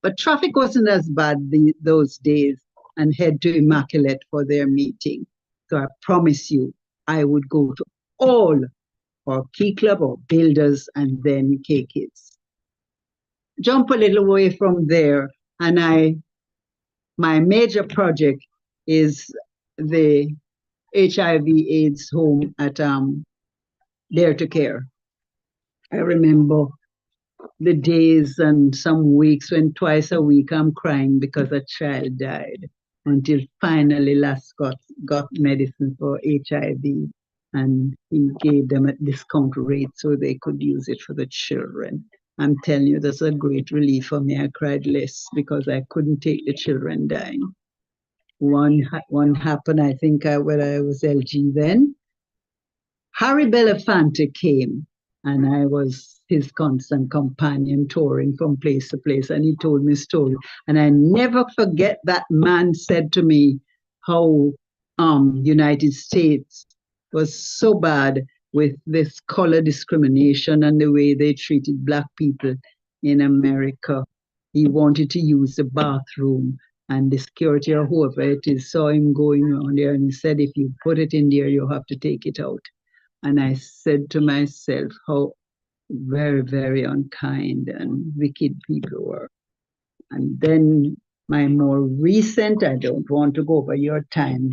but traffic wasn't as bad those days, and head to Immaculate for their meeting. So I promise you, I would go to all our Key Club or Builders and then K-Kids. Jump a little way from there, and my major project is the HIV/AIDS home at Dare to Care. I remember the days and some weeks when twice a week I'm crying because a child died, until finally last got medicine for HIV, and he gave them a discount rate so they could use it for the children. I'm telling you, that's a great relief for me. I cried less because I couldn't take the children dying. One happened, I think, when I was LG then. Harry Belafonte came, and I was his constant companion, touring from place to place, and he told me a story. And I never forget that man said to me how United States was so bad with this color discrimination and the way they treated Black people in America. He wanted to use the bathroom, and the security or whoever it is saw him going around there, and he said, if you put it in there, you have to take it out. And I said to myself how very, very unkind and wicked people were. And then my more recent, I don't want to go over your time,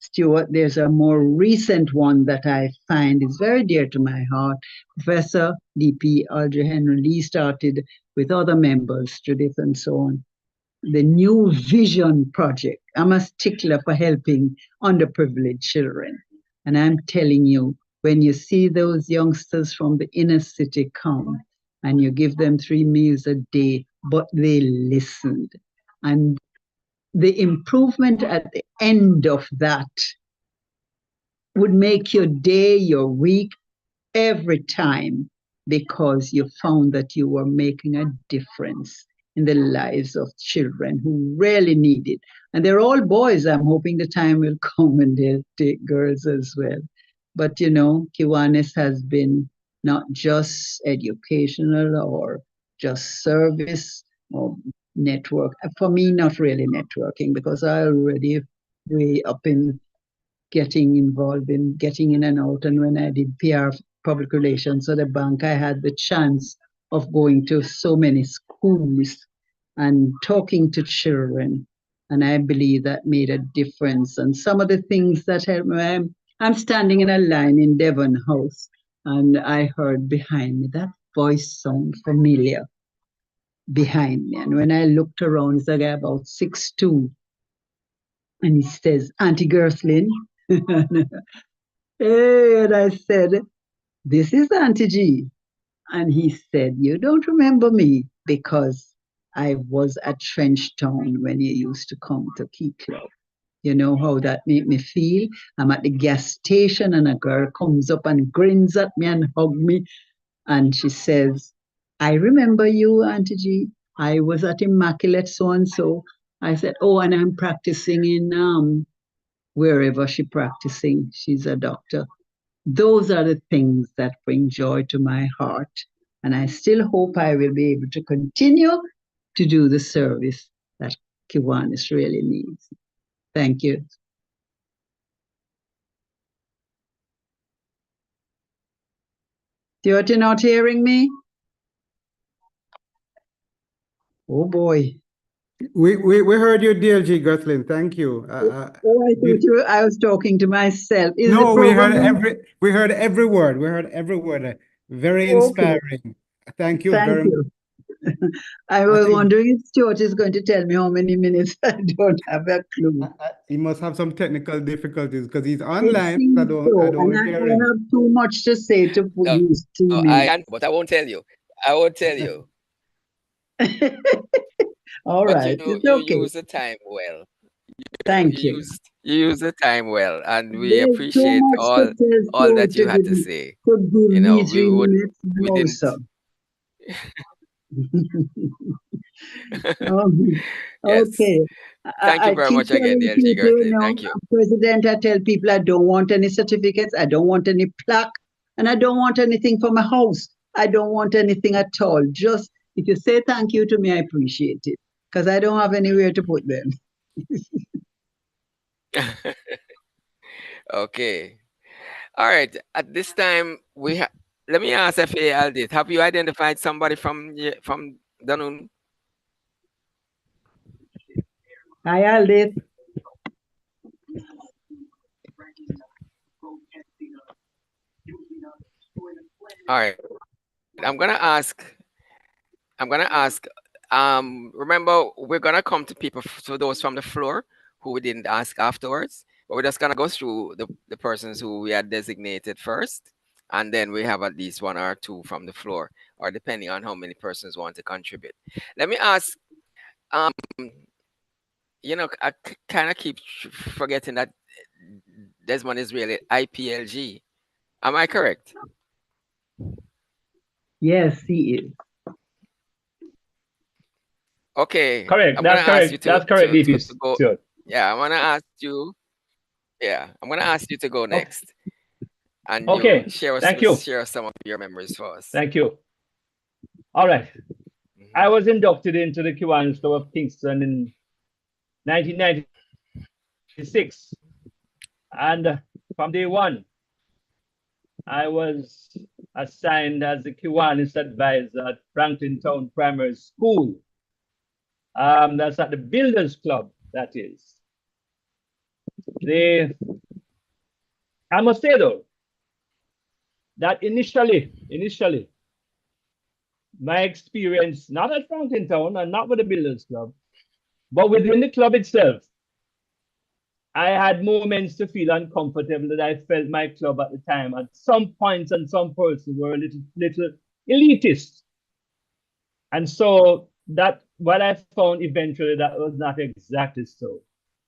Stuart, there's a more recent one that I find is very dear to my heart. Professor D.P. Audrey Henry Lee started with other members, Judith and so on, the New Vision Project. I'm a stickler for helping underprivileged children. And I'm telling you, when you see those youngsters from the inner city come and you give them 3 meals a day, but they listened. And the improvement at the end of that would make your day, your week, every time, because you found that you were making a difference in the lives of children who really need it. And they're all boys. I'm hoping the time will come and they'll take girls as well. But, you know, Kiwanis has been not just educational or just service or network. For me, not really networking, because I already way up in getting involved in getting in and out. And when I did PR, public relations at the bank, I had the chance of going to so many schools and talking to children. And I believe that made a difference. And some of the things that helped me, I'm standing in a line in Devon House, and I heard behind me, that voice sound familiar behind me. And when I looked around, it's a guy about 6'2", and he says, Auntie Gerslin. Hey, and I said, this is Auntie G. And he said, you don't remember me because I was at Trenchtown when you used to come to Key Club. You know how that made me feel? I'm at the gas station and a girl comes up and grins at me and hugs me. And she says, I remember you, Auntie G. I was at Immaculate so-and-so. I said, oh, and I'm practicing in wherever she's practicing. She's a doctor. Those are the things that bring joy to my heart. And I still hope I will be able to continue to do the service that Kiwanis really needs. Thank you. Stuart, you're not hearing me? Oh boy. We heard you, DLG Guthlin. Thank you. I was talking to myself. No, we heard every word. We heard every word. Very inspiring. Thank you very much. I was wondering if Stuart is going to tell me how many minutes. I don't have a clue. He must have some technical difficulties because he's online. I don't hear him. I have too much to say to use 2 minutes. But I won't tell you. I won't tell you. All But right, you it's you okay. use the time well. Thank you. You use the time well, and we There's so appreciate much to tell all that you had to give, say. to give You me know, 3 minutes. we No, didn't. sir. Um, Yes. okay. Thank you I very keep much again, telling DLG people, Gersley. Thank you. President, I tell people I don't want any certificates, I don't want any plaque, and I don't want anything for my house. I don't want anything at all. Just if you say thank you to me, I appreciate it because I don't have anywhere to put them. Okay. All right. At this time, let me ask FA Aldit, have you identified somebody from Danun? Hi, Aldith. All right. I'm gonna ask. Remember, we're gonna come to people, to those from the floor who we didn't ask afterwards. But we're just gonna go through the persons who we had designated first, and then we have at least one or two from the floor, or depending on how many persons want to contribute. Let me ask. Um, I kind of keep forgetting that Desmond is really IPLG. Am I correct? Yes, he is. Okay. Correct. I'm That's gonna ask you correct. That's correct, DP. to go. Sure. Yeah, I'm gonna ask you. Yeah, I'm gonna ask you to go next, and you Okay. Thank you. share some of your memories for us. Thank you. All right. I was inducted into the Kiwanis Club of Kingston in 1996, and from day one, I was assigned as the Kiwanis advisor at Franklin Town Primary School. That's at the Builders Club, that is. I must say though, that initially, my experience, not at Franklin Town and not with the Builders Club, but within the club itself, I had moments to feel uncomfortable that I felt my club at the time at some points and some persons were a little elitist. And so that what I found eventually that was not exactly so.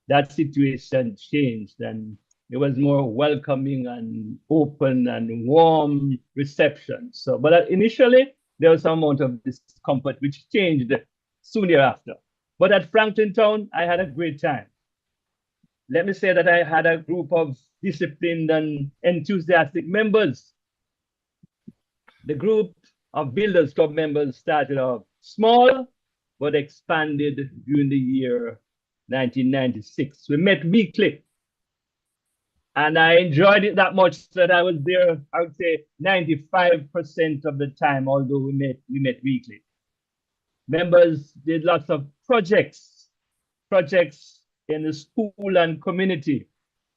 That situation changed and it was more welcoming and open and warm reception. So, but initially there was some amount of discomfort which changed soon thereafter. But at Franklin Town, I had a great time. Let me say that I had a group of disciplined and enthusiastic members. The group of Builders Club members started off small, but expanded during the year 1996. We met weekly, and I enjoyed it that much that I was there, I would say 95% of the time, although we met weekly. Members did lots of projects in the school and community.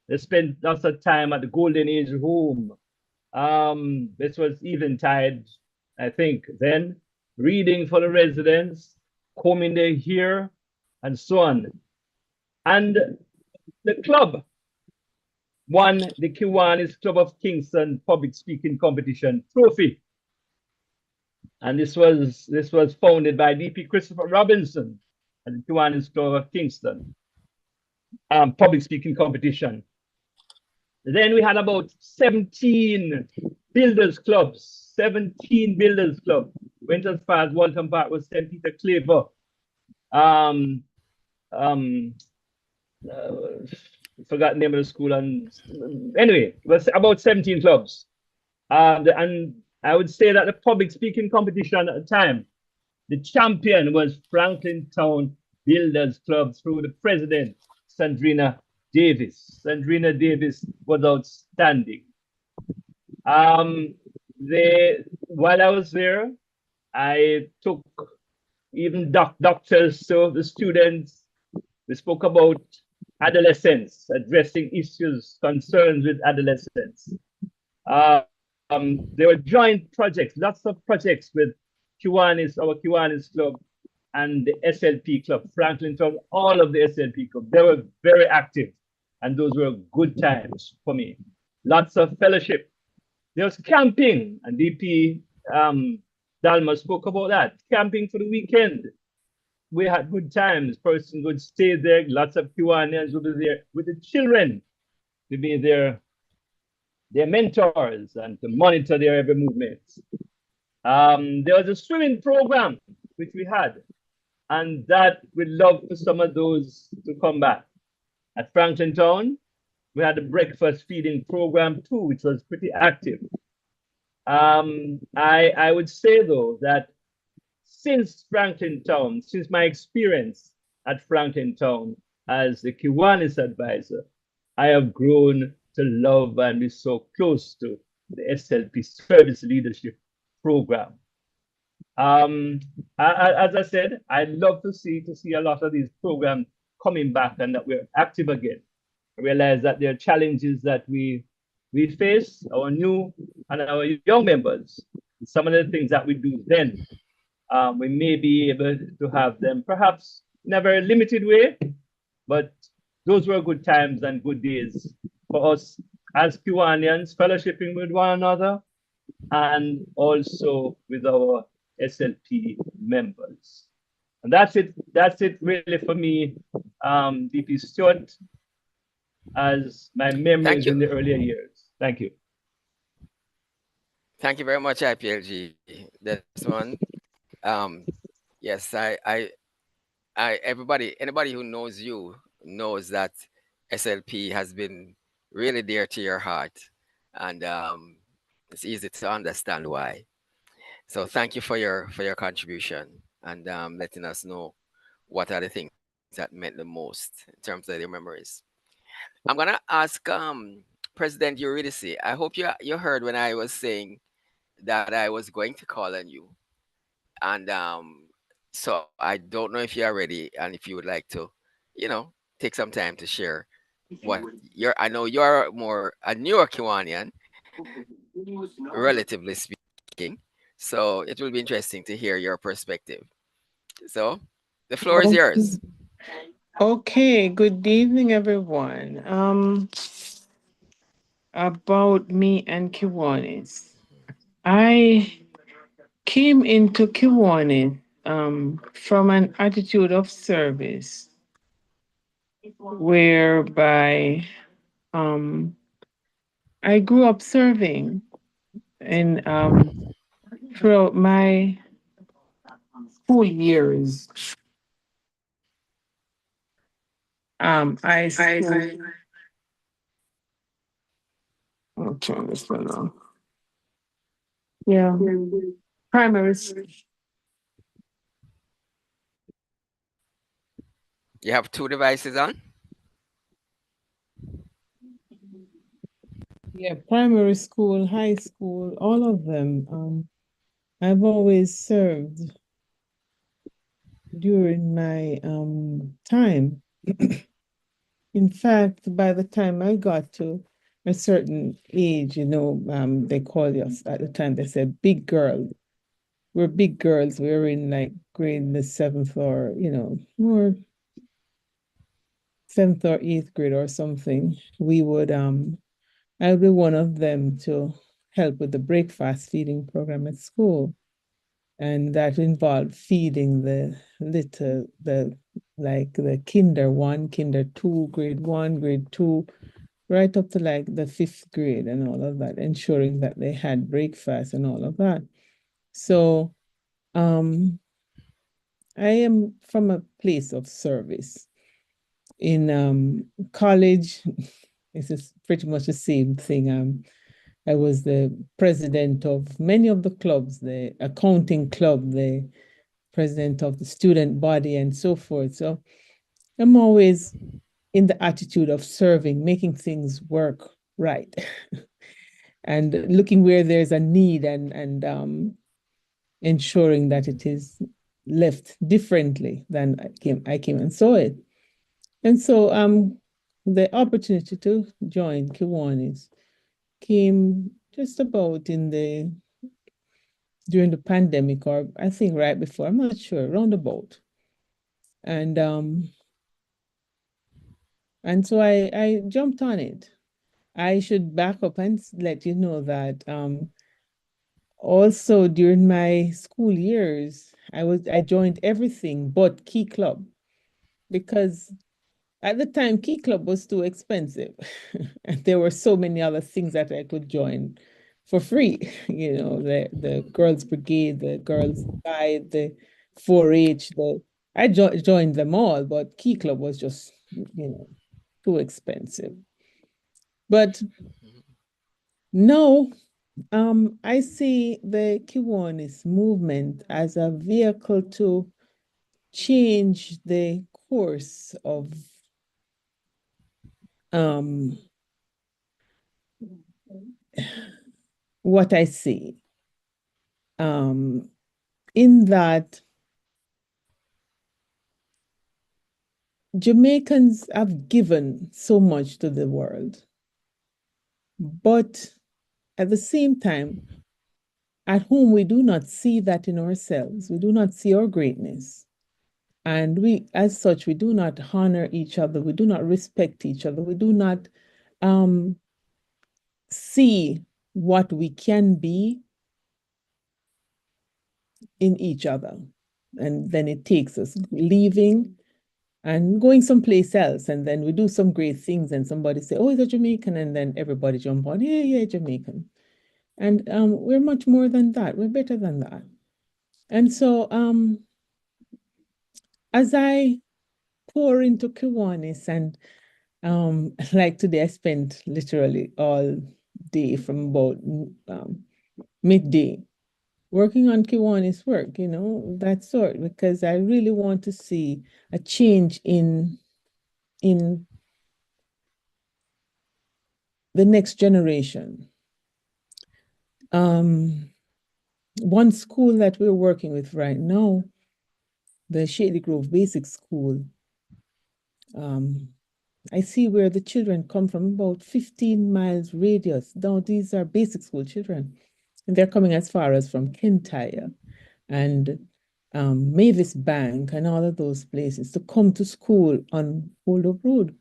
They spent lots of time at the Golden Age Home. This was Eventide, I think, then, reading for the residents, combing their hair, and so on. And the club won the Kiwanis Club of Kingston public speaking competition trophy. And this was founded by DP Christopher Robinson and the Kiwanis Club of Kingston public speaking competition. Then we had about 17 builders clubs, 17 builders clubs. Went as far as Walton Park was St. Peter Claver. Forgot the name of the school. And anyway, it was about 17 clubs. And I would say that the public speaking competition at the time, the champion was Franklin Town Builders Club through the president, Sandrina Davis. Sandrina Davis was outstanding. While I was there, I took even doctors to the students. We spoke about adolescence, addressing issues, concerns with adolescence. There were joint projects, lots of projects with Kiwanis, our Kiwanis Club, and the SLP Club, Franklin Town, all of the SLP Club. They were very active, and those were good times for me. Lots of fellowship. There was camping, and DP Dalma spoke about that. Camping for the weekend. We had good times. Persons would stay there. Lots of Kiwanians would be there with the children to be their mentors and to monitor their every movement. There was a swimming program which we had, and that we'd love for some of those to come back. At Franklin Town, we had a breakfast feeding program too, which was pretty active. I would say though that since Franklin Town, since my experience at Franklin Town as the Kiwanis advisor, I have grown to love and be so close to the SLP Service Leadership Program. As I said, I'd love to see a lot of these programs coming back and that we're active again. I realize that there are challenges that we face, our new and our young members. Some of the things that we do then, we may be able to have them perhaps in a very limited way, but those were good times and good days for us as Kiwanians, fellowshipping with one another and also with our SLP members. And that's it really for me, DP Stewart, as my memories in the earlier years. Thank you. Thank you very much, IPLG. This one, yes, anybody who knows you knows that SLP has been really dear to your heart, and it's easy to understand why. So thank you for your contribution and letting us know what are the things that meant the most in terms of your memories. I'm gonna ask President Eurydice. I hope you heard when I was saying that I was going to call on you, and so I don't know if you are ready and if you would like to, take some time to share what I know you're more a newer Kiwanian, relatively speaking. So it will be interesting to hear your perspective. So the floor is yours. Okay, good evening, everyone. About me and Kiwanis. I came into Kiwanis from an attitude of service, whereby I grew up serving and throughout my school years. I'll turn this one on. Yeah, primary. You have two devices on? Yeah, primary school, high school, all of them. I've always served during my time. In fact, by the time I got to a certain age, they called us at the time, they said big girl. We're big girls. We were in like grade the 7th or, more 7th or 8th grade or something. We would I'll be one of them to help with the breakfast feeding program at school. And that involved feeding the kinder 1, kinder 2, grade 1, grade 2, right up to like the 5th grade and all of that, ensuring that they had breakfast and all of that. So I am from a place of service. In college, this is pretty much the same thing. I was the president of many of the clubs, the accounting club, the president of the student body, and so forth. So I'm always in the attitude of serving, making things work right, and looking where there's a need and ensuring that it is left differently than I came and saw it. And so the opportunity to join Kiwanis came just about during the pandemic, or I think right before, I'm not sure, roundabout. And so I jumped on it. I should back up and let you know that also during my school years, I joined everything but Key Club, because at the time Key Club was too expensive. And there were so many other things that I could join for free. The Girls Brigade, the Girls Guide, the 4-H, I joined them all, but Key Club was just, too expensive. But no, I see the Kiwanis movement as a vehicle to change the course of what I see. In that Jamaicans have given so much to the world, but at the same time, at home, we do not see that in ourselves. We do not see our greatness. And we, as such, we do not honor each other. We do not respect each other. We do not see what we can be in each other. And then it takes us leaving and going someplace else. And then we do some great things and somebody say, oh, he's a Jamaican. And then everybody jump on, yeah, Jamaican. And we're much more than that. We're better than that. And so as I pour into Kiwanis, and like today, I spent literally all day from about midday working on Kiwanis work, that sort, because I really want to see a change in the next generation. One school that we're working with right now, the Shady Grove Basic School, I see where the children come from, about 15 miles radius. Now, these are basic school children, and they're coming as far as from Kintyre and Mavis Bank and all of those places to come to school on Old Oak Road.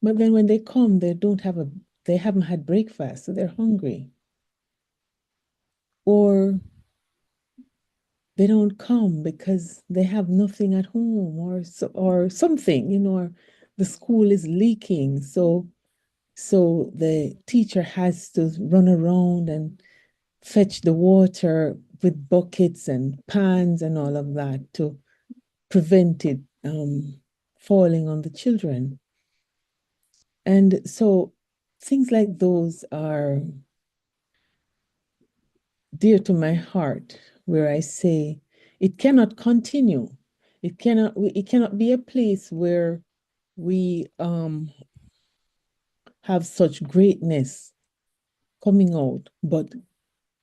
But then when they come, they haven't had breakfast, so they're hungry. Or they don't come because they have nothing at home, or something, or the school is leaking. So the teacher has to run around and fetch the water with buckets and pans and all of that to prevent it falling on the children. And so things like those are dear to my heart, where I say it cannot continue. It cannot be a place where we have such greatness coming out, but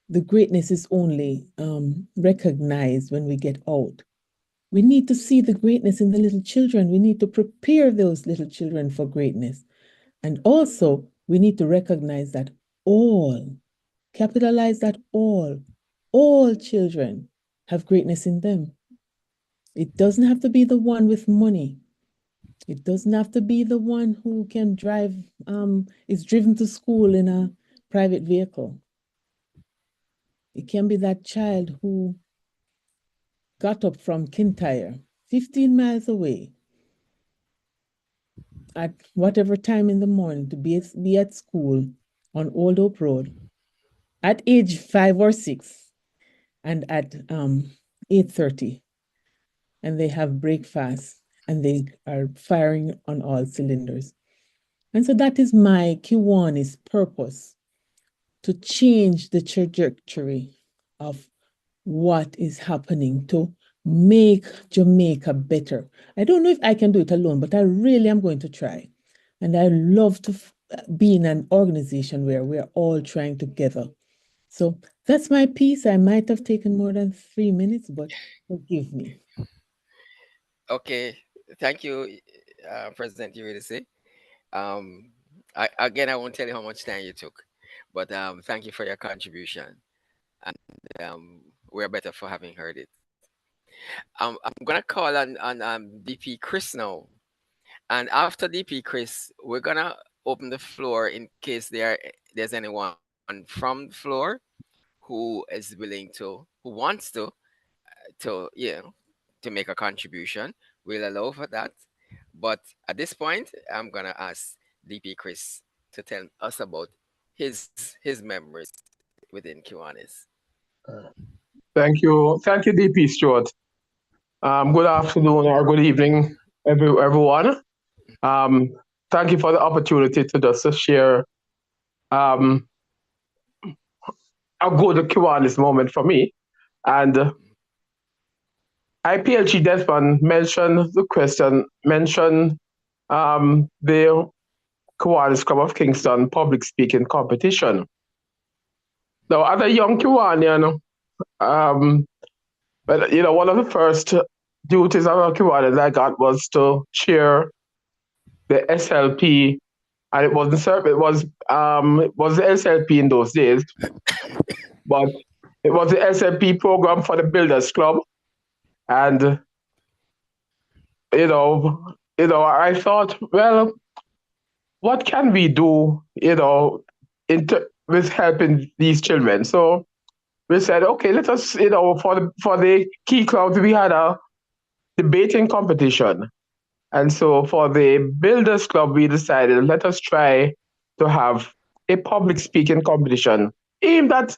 the greatness is only recognized when we get out. We need to see the greatness in the little children. We need to prepare those little children for greatness. And also, we need to recognize that capitalize that all children have greatness in them. It doesn't have to be the one with money. It doesn't have to be the one who can drive, is driven to school in a private vehicle. It can be that child who got up from Kintyre, 15 miles away, at whatever time in the morning to be at school on Old Oak Road at age 5 or 6 and at 8:30, and they have breakfast and they are firing on all cylinders. And so that is my Kiwanis purpose, to change the trajectory of what is happening, to make Jamaica better. I don't know if I can do it alone, but I really am going to try. And I love to be in an organization where we're all trying together. So that's my piece. I might have taken more than 3 minutes, but forgive me. Okay, thank you, President Eurydice. I won't tell you how much time you took, but thank you for your contribution, and we're better for having heard it. I'm gonna call on DP Chris now, and after DP Chris, we're gonna open the floor in case there's anyone from the floor who who is willing to, who wants to to make a contribution, we'll allow for that. But at this point, I'm gonna ask DP Chris to tell us about his memories within Kiwanis. Thank you, DP Stewart. Good afternoon or good evening, everyone. Um, Thank you for the opportunity to just to share um, a good Kiwanis moment for me. And IPLG Desmond mentioned the question, mentioned the Kiwanis Club of Kingston public speaking competition. Now, as a young Kiwanian, but one of the first duties of a Kiwanian I got was to chair the SLP, and it was the SLP in those days, but it was the SLP program for the Builders Club, and I thought, well, what can we do, with helping these children? So we said, okay, let us, for the key clubs, we had a debating competition. And so for the Builders Club, we decided, let us try to have a public speaking competition aimed at,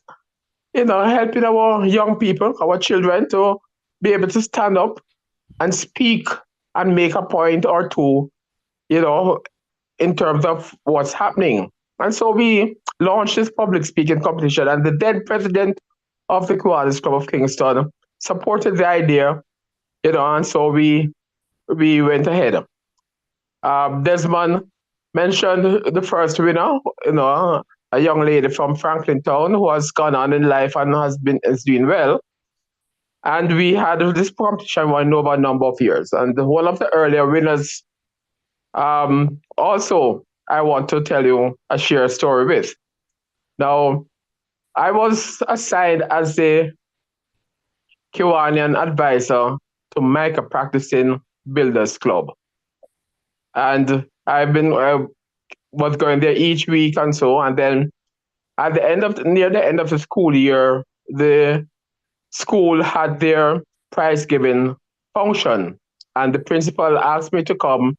helping our young people, our children, to be able to stand up and speak and make a point or two, in terms of what's happening. And so we launched this public speaking competition, and the then president of the Kiwanis Club of Kingston supported the idea, and so we went ahead. Desmond mentioned the first winner, a young lady from Franklin Town who has gone on in life and is doing well. And we had this competition went over a number of years. And one of the earlier winners, also, I want to tell you share a story with. Now, I was assigned as the Kiwanian advisor to Micah Practicing Builders Club. And I was going there each week and so, and then at near the end of the school year, the school had their prize giving function, and the principal asked me to come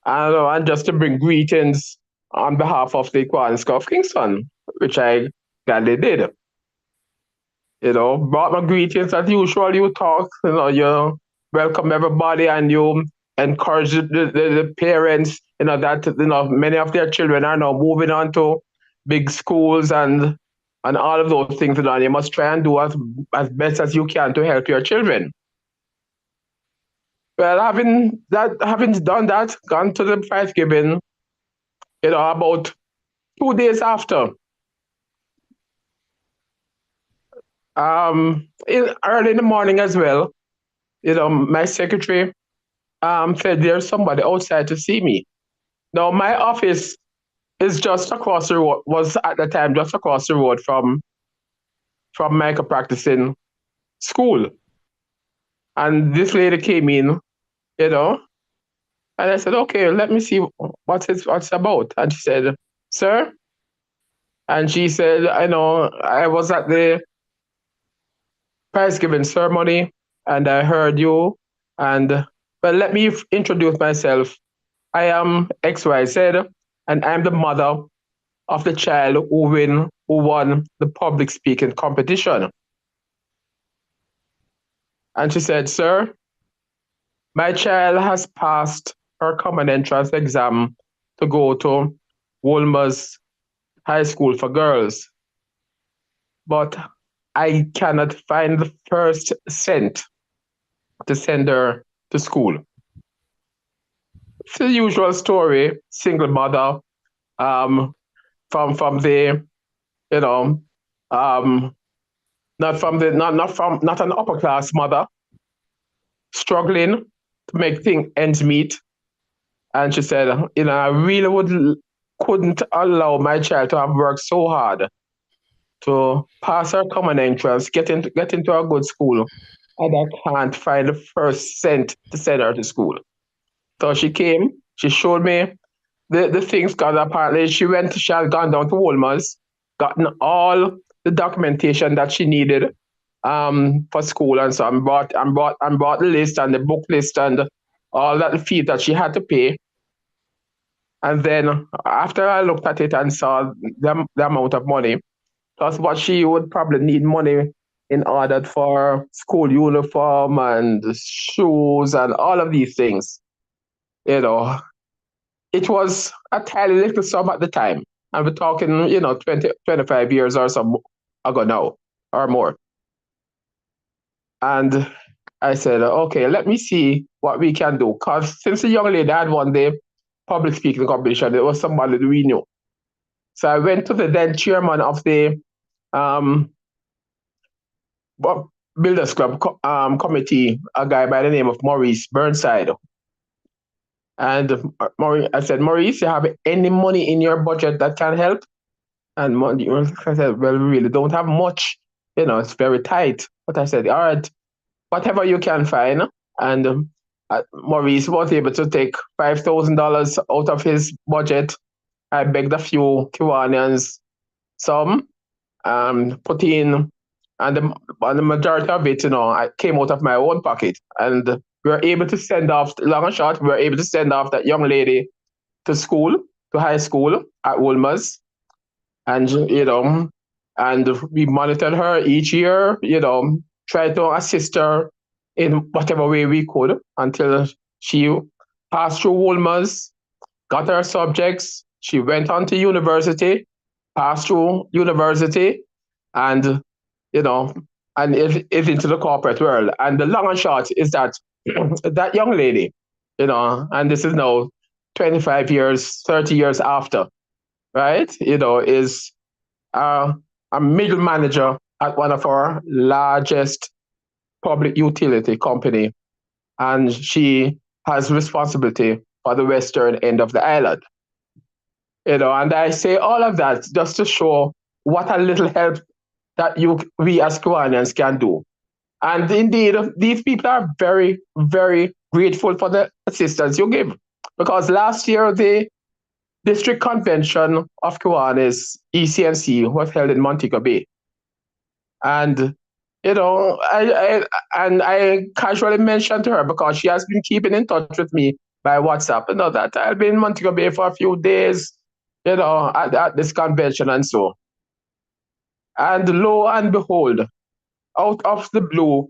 and just to bring greetings on behalf of the Kiwanis Club of Kingston, which I gladly did. Brought my greetings as usual. You talk, you welcome everybody, and you encourage the parents, that many of their children are now moving on to big schools and all of those things, and you must try and do as best as you can to help your children. Well, having done that, gone to the prize giving, about 2 days after, early in the morning as well, my secretary said there's somebody outside to see me. Now, my office is just across the road, was at the time just across the road from Micah Practicing school. And this lady came in, and I said, okay, let me see what's about. And she said, sir? And she said, I was at the prize giving ceremony and I heard you. And, well, let me introduce myself. I am XYZ, and I'm the mother of the child who won the public speaking competition. And she said, sir, my child has passed her common entrance exam to go to Wolmer's High School for Girls. But I cannot find the first cent to send her to school. It's the usual story, single mother, from the, not an upper class mother, struggling to make ends meet. And she said, I really couldn't allow my child to have worked so hard to pass her common entrance, get into a good school, and I can't find the first cent to send her to school. So she came, she showed me the things, because apparently she had gone down to Wolmer's, gotten all the documentation that she needed for school, and so I bought the list and the book list and all that fee that she had to pay. And then after I looked at it and saw the amount of money, plus what she would probably need money in order for school uniform and shoes and all of these things, you know, it was a tiny little sum at the time. And we're talking, 20, 25 years or so ago now, or more. And I said, okay, let me see what we can do. Because since the young lady had won the public speaking competition, it was somebody that we knew. So I went to the then chairman of the Builders Club committee, a guy by the name of Maurice Burnside. And I said, Maurice, you have any money in your budget that can help? And I said, well, we really don't have much. It's very tight. But I said, all right, whatever you can find. And Maurice was able to take $5,000 out of his budget. I begged a few Kiwanians some, put in, and the majority of it, I came out of my own pocket. And we were able to send off, long and short, we were able to send off that young lady to school, to high school at Wolmer's. And, and we monitored her each year, tried to assist her in whatever way we could until she passed through Wolmer's, got her subjects. She went on to university, passed through university, and, and is into the corporate world. And the long and short is that that young lady, and this is now 25 years, 30 years after, right? Is a middle manager at one of our largest public utility company, and she has responsibility for the western end of the island. And I say all of that just to show what a little help that we as Kiwanians can do. And indeed, these people are very, very grateful for the assistance you give. Because last year, the District Convention of Kiwanis, ECNC, was held in Montego Bay. And, I casually mentioned to her, because she has been keeping in touch with me by WhatsApp, that I'll be in Montego Bay for a few days, at this convention and so. And lo and behold, out of the blue,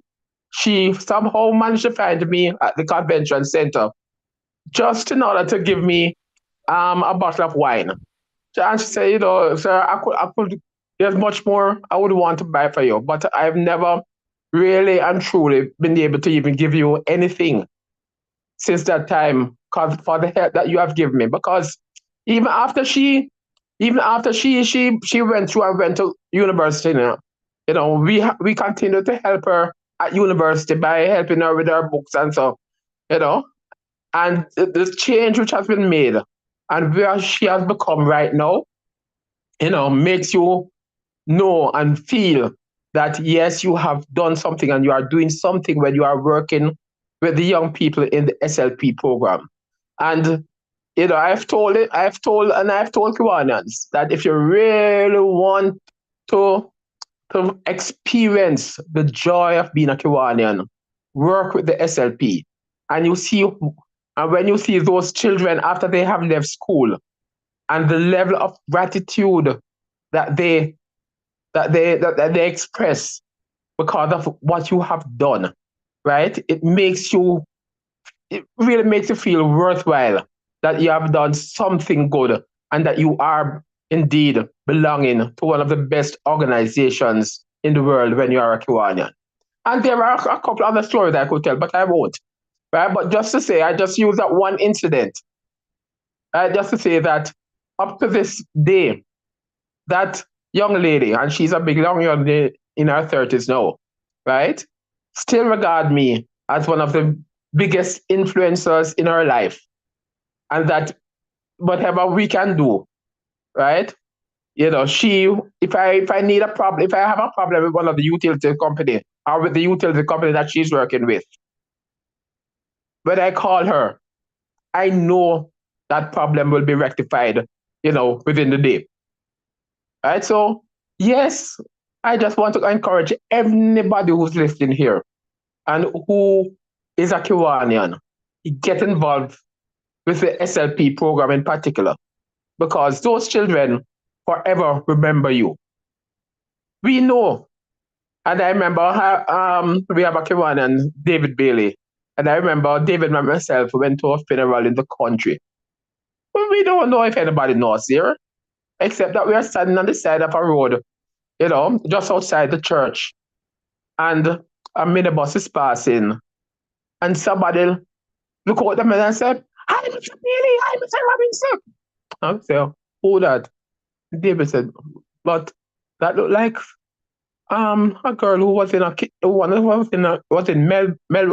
she somehow managed to find me at the convention center just in order to give me a bottle of wine. And she said, sir, I could, there's much more I would want to buy for you, but I've never really and truly been able to even give you anything since that time for the help that you have given me. Because even after she went through and went to university now, we continue to help her at university by helping her with her books and so, and the change which has been made and where she has become right now, makes you know and feel that yes, you have done something and you are doing something when you are working with the young people in the SLP program. And I've told Kiwanians that if you really want to experience the joy of being a Kiwanian, work with the SLP, and when you see those children after they have left school, and the level of gratitude that they express because of what you have done, right? It really makes you feel worthwhile that you have done something good and that you are indeed belonging to one of the best organizations in the world when you are a Kiwanian. And there are a couple other stories I could tell, but I won't. Right? But just to say, I just use that one incident, just to say that up to this day, that young lady, and she's a big young lady in her 30s now, right? Still regard me as one of the biggest influencers in her life. And that whatever we can do, right? If I need a problem, if I have a problem with one of the utility company or with the utility company that she's working with, when I call her, I know that problem will be rectified, within the day. Right? So yes, I just want to encourage anybody who's listening here and who is a Kiwanian, get involved with the SLP program in particular, because those children forever remember you. We know, and I remember we have a Kiwanian, David Bailey, and I remember David and myself went to a funeral in the country. We don't know if anybody knows here, except that we are standing on the side of a road, just outside the church, and a minibus is passing, and somebody look at them and said, "Hi, Mr. Bailey, hi, Mr. Robinson." I said, "Who that?" David said, "But that looked like a girl who was in Mel,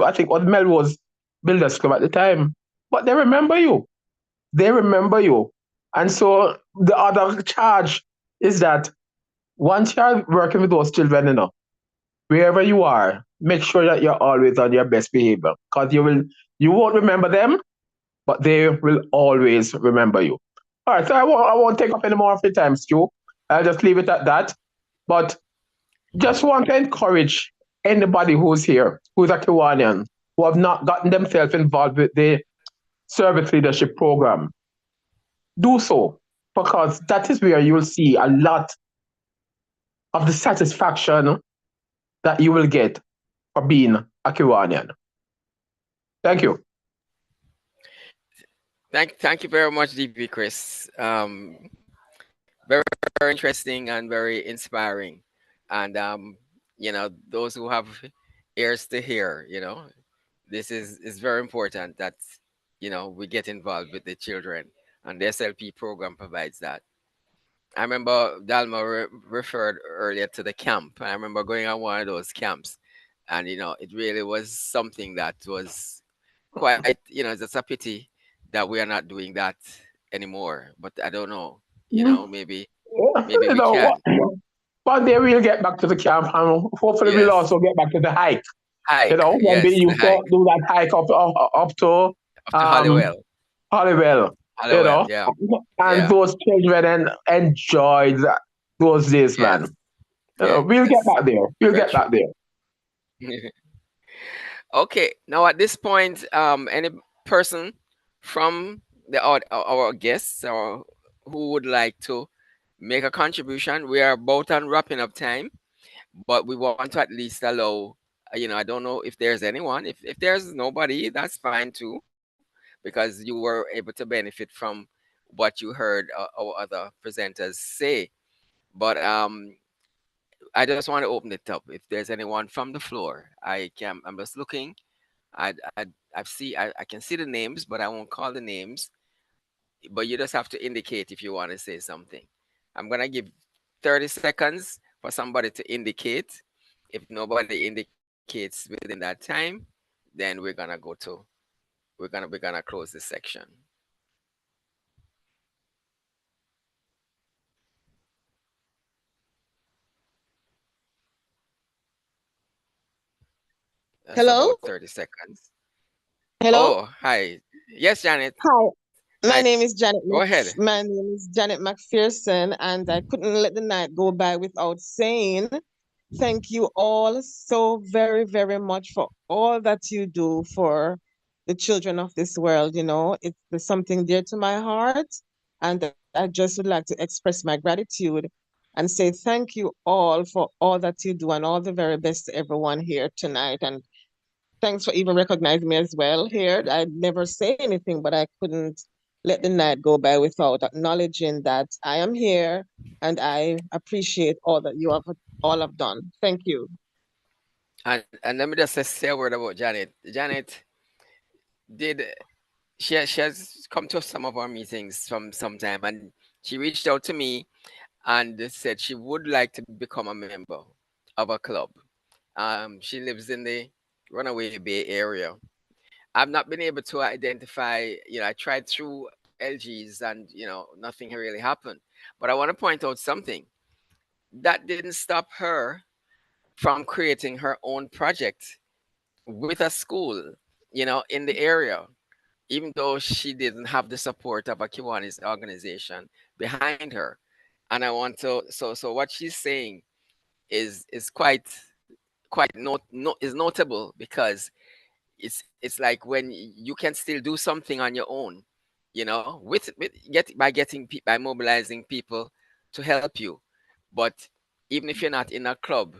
I think it was Melrose Builders Club at the time. But they remember you. They remember you." And so the other charge is that once you're working with those children, wherever you are, make sure that you're always on your best behavior, because you won't remember them, but they will always remember you. All right, so I won't take up any more of your time, Stu. I'll just leave it at that. But just want to encourage anybody who's here, who's a Kiwanian, who have not gotten themselves involved with the service leadership program. Do so, because that is where you'll see a lot of the satisfaction that you will get for being a Kiwanian. Thank you. Thank you very much, DP Chris. Very, very interesting and very inspiring. And those who have ears to hear, this is very important that we get involved with the children, and the SLP program provides that. I remember Dalma referred earlier to the camp. I remember going on one of those camps, and it really was something that was quite, it's a pity that we are not doing that anymore. But I don't know, maybe we can. One day we'll get back to the camp, and hopefully we'll also get back to the hike. When we used to do that hike up to Holywell. Yeah. And those children enjoyed those days, man. We'll get back there. We'll get back there. Okay. Now at this point, any person from our guests or who would like to make a contribution? We are about on wrapping up time, but we want to at least allow, I don't know if there's anyone. If there's nobody, that's fine too, because you were able to benefit from what you heard our other presenters say. But I just want to open it up. If there's anyone from the floor, I'm just looking. I can see the names, but I won't call the names. But you just have to indicate if you want to say something. I'm gonna give 30 seconds for somebody to indicate. If nobody indicates within that time, then we're gonna close this section. That's Hello? about 30 seconds. Hello? Oh, hi. Yes, Janet. Hi. My Hi. name is Janet. Go ahead. My name is Janet McPherson, and I couldn't let the night go by without saying thank you all so very, very much for all that you do for the children of this world. It's something dear to my heart, and I just would like to express my gratitude and say thank you all for all that you do, and all the very best to everyone here tonight. And thanks for even recognizing me as well here. I'd never say anything, but I couldn't let the night go by without acknowledging that I am here, and I appreciate all that you have done. Thank you. And let me just say a word about Janet. Janet she has come to some of our meetings from some time, and she reached out to me and said she would like to become a member of a club. She lives in the Runaway Bay area. I've not been able to identify, I tried through LGs and, nothing really happened. But I want to point out something that didn't stop her from creating her own project with a school, in the area, even though she didn't have the support of a Kiwanis organization behind her. And I want to, so what she's saying is quite is notable, because it's like when you can still do something on your own, you know, by mobilizing people to help you. But even if you're not in a club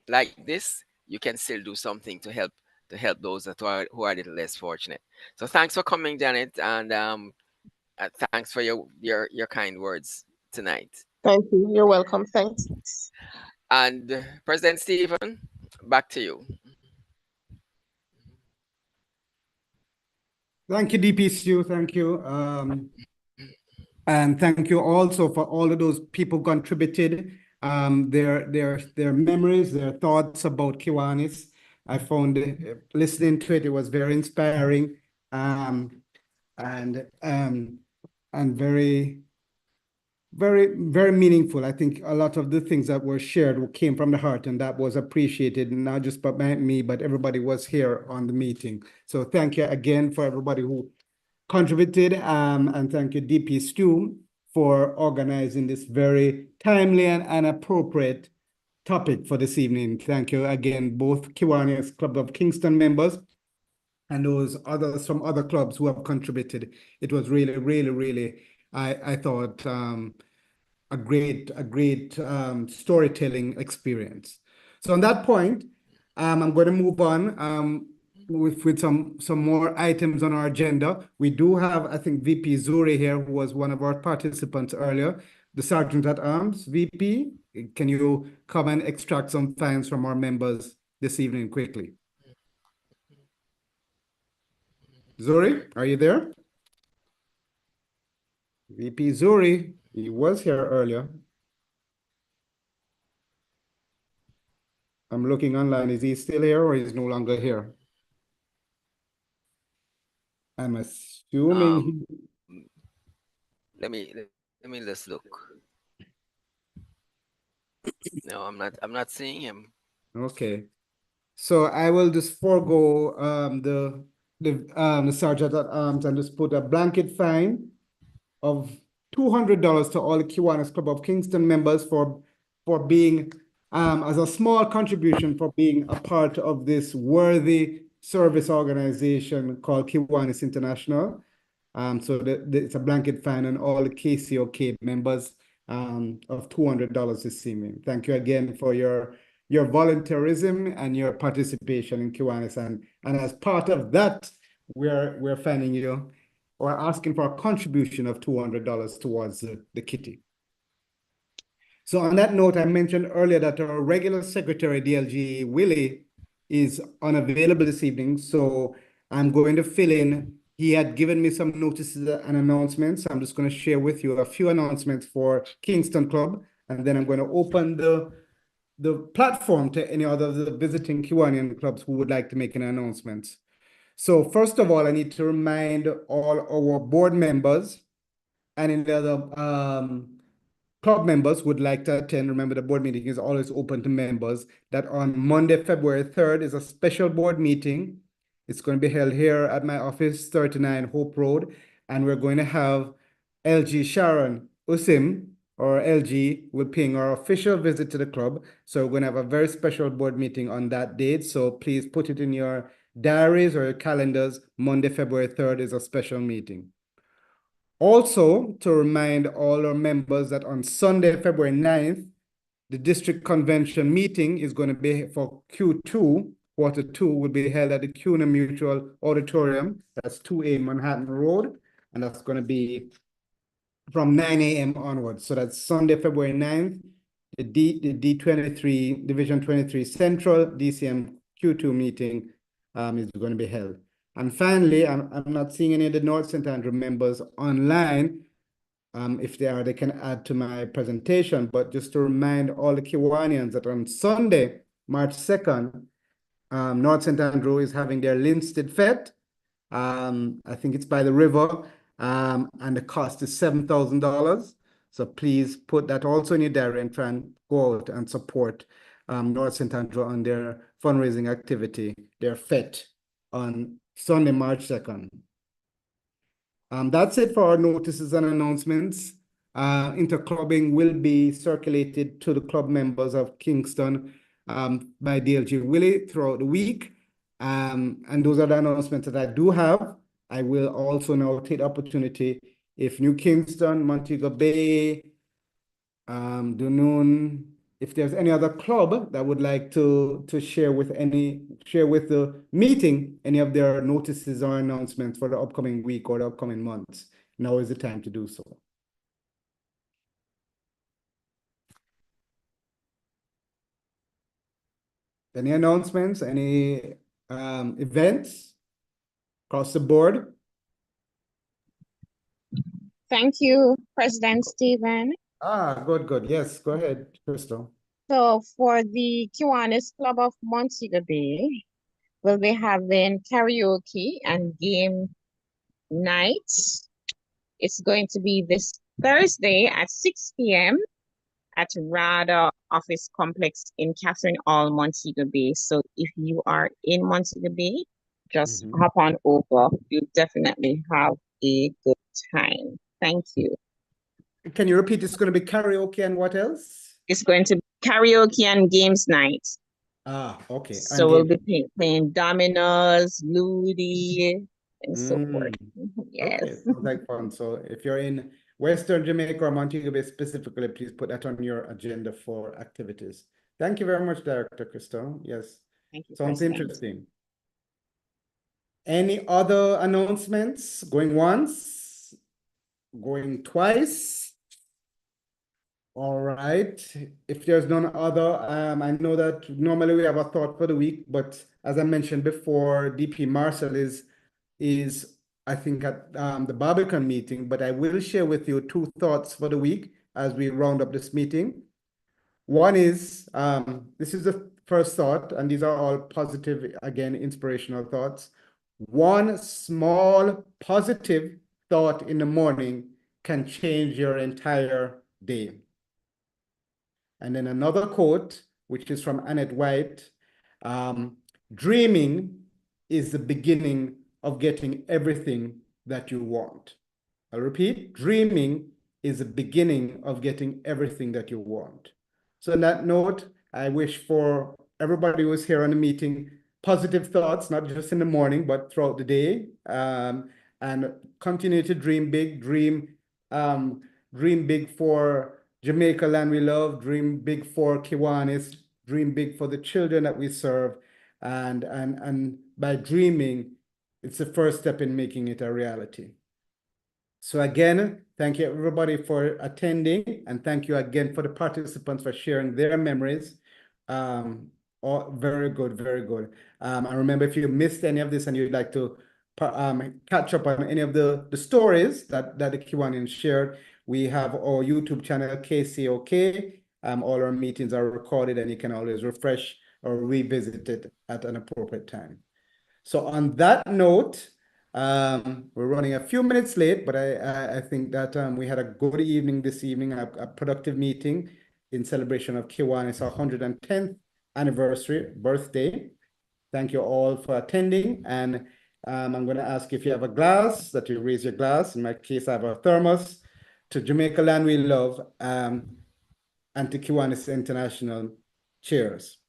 like this, you can still do something to help those that who are a little less fortunate. So thanks for coming, Janet, and thanks for your kind words tonight. Thank you. You're welcome. Thanks. And President Stephen, back to you. Thank you, DPSU. Thank you. And thank you also for all of those people contributed, their memories, their thoughts about Kiwanis. I found listening to it, it was very inspiring, and very, very, very meaningful. I think a lot of the things that were shared came from the heart, and that was appreciated, not just by me, but everybody was here on the meeting. So thank you again for everybody who contributed, and thank you, DP Stu, for organizing this very timely and appropriate topic for this evening. Thank you again, both Kiwanis Club of Kingston members and those others from other clubs who have contributed. It was really, really, really, I thought, a great storytelling experience. So on that point, I'm going to move on with some more items on our agenda. We do have, I think, VP Zuri here, who was one of our participants earlier, the Sergeant at Arms. VP, can you come and extract some fines from our members this evening quickly? Zuri, are you there? VP Zuri, he was here earlier. I'm looking online. Is he still here or is he no longer here? I'm assuming Let me just look. No, I'm not seeing him. Okay. So I will just forego the Sergeant at Arms and just put a blanket fine of $200 to all the Kiwanis Club of Kingston members for being as a small contribution for being a part of this worthy service organization called Kiwanis International. So it's a blanket fine on all the KCOK members of $200 this evening. Thank you again for your volunteerism and your participation in Kiwanis, and as part of that, we're finding you or asking for a contribution of $200 towards the kitty. So on that note, I mentioned earlier that our regular secretary, DLG Willie, is unavailable this evening, so I'm going to fill in. He had given me some notices and announcements. I'm just going to share with you a few announcements for Kingston Club, and then I'm going to open the platform to any other of the visiting Kiwanian clubs who would like to make an announcement. So first of all, I need to remind all our board members and any other club members would like to attend. Remember, the board meeting is always open to members. That on Monday, February 3rd is a special board meeting. It's going to be held here at my office, 39 Hope Road. And we're going to have LG Sharon Usim, or LG, will paying our official visit to the club. So we're going to have a very special board meeting on that date. So please put it in your diaries or your calendars. Monday, February 3rd is a special meeting. Also, to remind all our members that on Sunday, February 9th, the district convention meeting is going to be for Q2, quarter 2, will be held at the CUNA Mutual Auditorium. That's 2A Manhattan Road. And that's going to be from 9 a.m. onwards. So that's Sunday, February 9th, the D23, Division 23 Central DCM Q2 meeting is going to be held. And finally, I'm not seeing any of the North St. Andrew members online. If they are, they can add to my presentation. But just to remind all the Kiwanians that on Sunday, March 2nd, North St. Andrew is having their Linstead Fete. I think it's by the river, and the cost is $7,000. So please put that also in your diary and try and go out and support North St. Andrew on their fundraising activity, their fete on Sunday, March 2nd. That's it for our notices and announcements. interclubbing will be circulated to the club members of Kingston by DLG Willie throughout the week. And those are the announcements that I do have. I will also now take the opportunity, if New Kingston, Montego Bay, Dunoon, if there's any other club that would like to share with the meeting any of their notices or announcements for the upcoming week or the upcoming months, now is the time to do so. Any announcements, any events across the board? Thank you, President Stephen. Good. Yes, go ahead, Crystal. So for the Kiwanis Club of Montego Bay, we'll be having karaoke and game night. It's going to be this Thursday at 6 p.m. at Rada Office Complex in Catherine Hall, Montego Bay. So if you are in Montego Bay, just hop on over. You definitely have a good time. Thank you. Can you repeat? It's going to be karaoke and what else? It's going to be karaoke and games night. Okay. So we'll be playing dominoes, ludi, and so forth. Yes. Okay, sounds like fun. So if you're in Western Jamaica or Montego Bay specifically, please put that on your agenda for activities. Thank you very much, Director Crystal. Yes. Thank you, Sounds President. interesting. Any other announcements? Going once? Going twice? All right. If there's none other, I know that normally we have a thought for the week, but as I mentioned before, DP Marcel is I think at the Barbican meeting, but I will share with you two thoughts for the week as we round up this meeting. One is, this is the first thought, and these are all positive, again, inspirational thoughts. One small positive thought in the morning can change your entire day. And then another quote, which is from Annette White, dreaming is the beginning of getting everything that you want. I'll repeat, dreaming is the beginning of getting everything that you want. So on that note, I wish for everybody who's here on the meeting, positive thoughts, not just in the morning, but throughout the day, and continue to dream big, dream big for Jamaica land we love, dream big for Kiwanis, dream big for the children that we serve, and by dreaming, it's the first step in making it a reality. So again, thank you everybody for attending, and thank you again for the participants for sharing their memories. Very good, very good. And remember, if you missed any of this and you'd like to catch up on any of the stories that the Kiwanians shared, we have our YouTube channel, KCOK. All our meetings are recorded, and you can always refresh or revisit it at an appropriate time. So on that note, we're running a few minutes late, but I think that we had a good evening this evening, a productive meeting in celebration of Kiwanis' 110th anniversary birthday. Thank you all for attending, and I'm going to ask if you have a glass that you raise your glass. In my case, I have a thermos to Jamaica land we love, and to Kiwanis International. Cheers.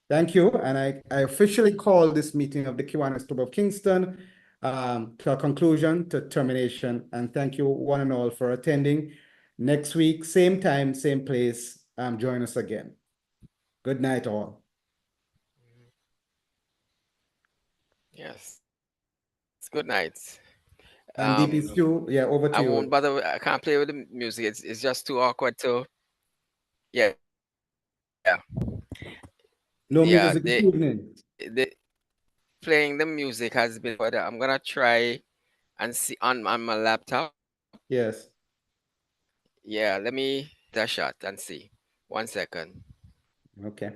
Thank you, and I officially call this meeting of the Kiwanis Club of Kingston to a conclusion, to termination, and thank you one and all for attending. Next week, same time, same place, join us again. Good night, all. Yes. Good night. And DP2, yeah, over to you. I won't bother. I can't play with the music. It's just too awkward to. Yeah. No music this evening. Playing the music has been. But I'm gonna try and see on my laptop. Yes. Yeah. Let me dash shot and see. 1 second. Okay.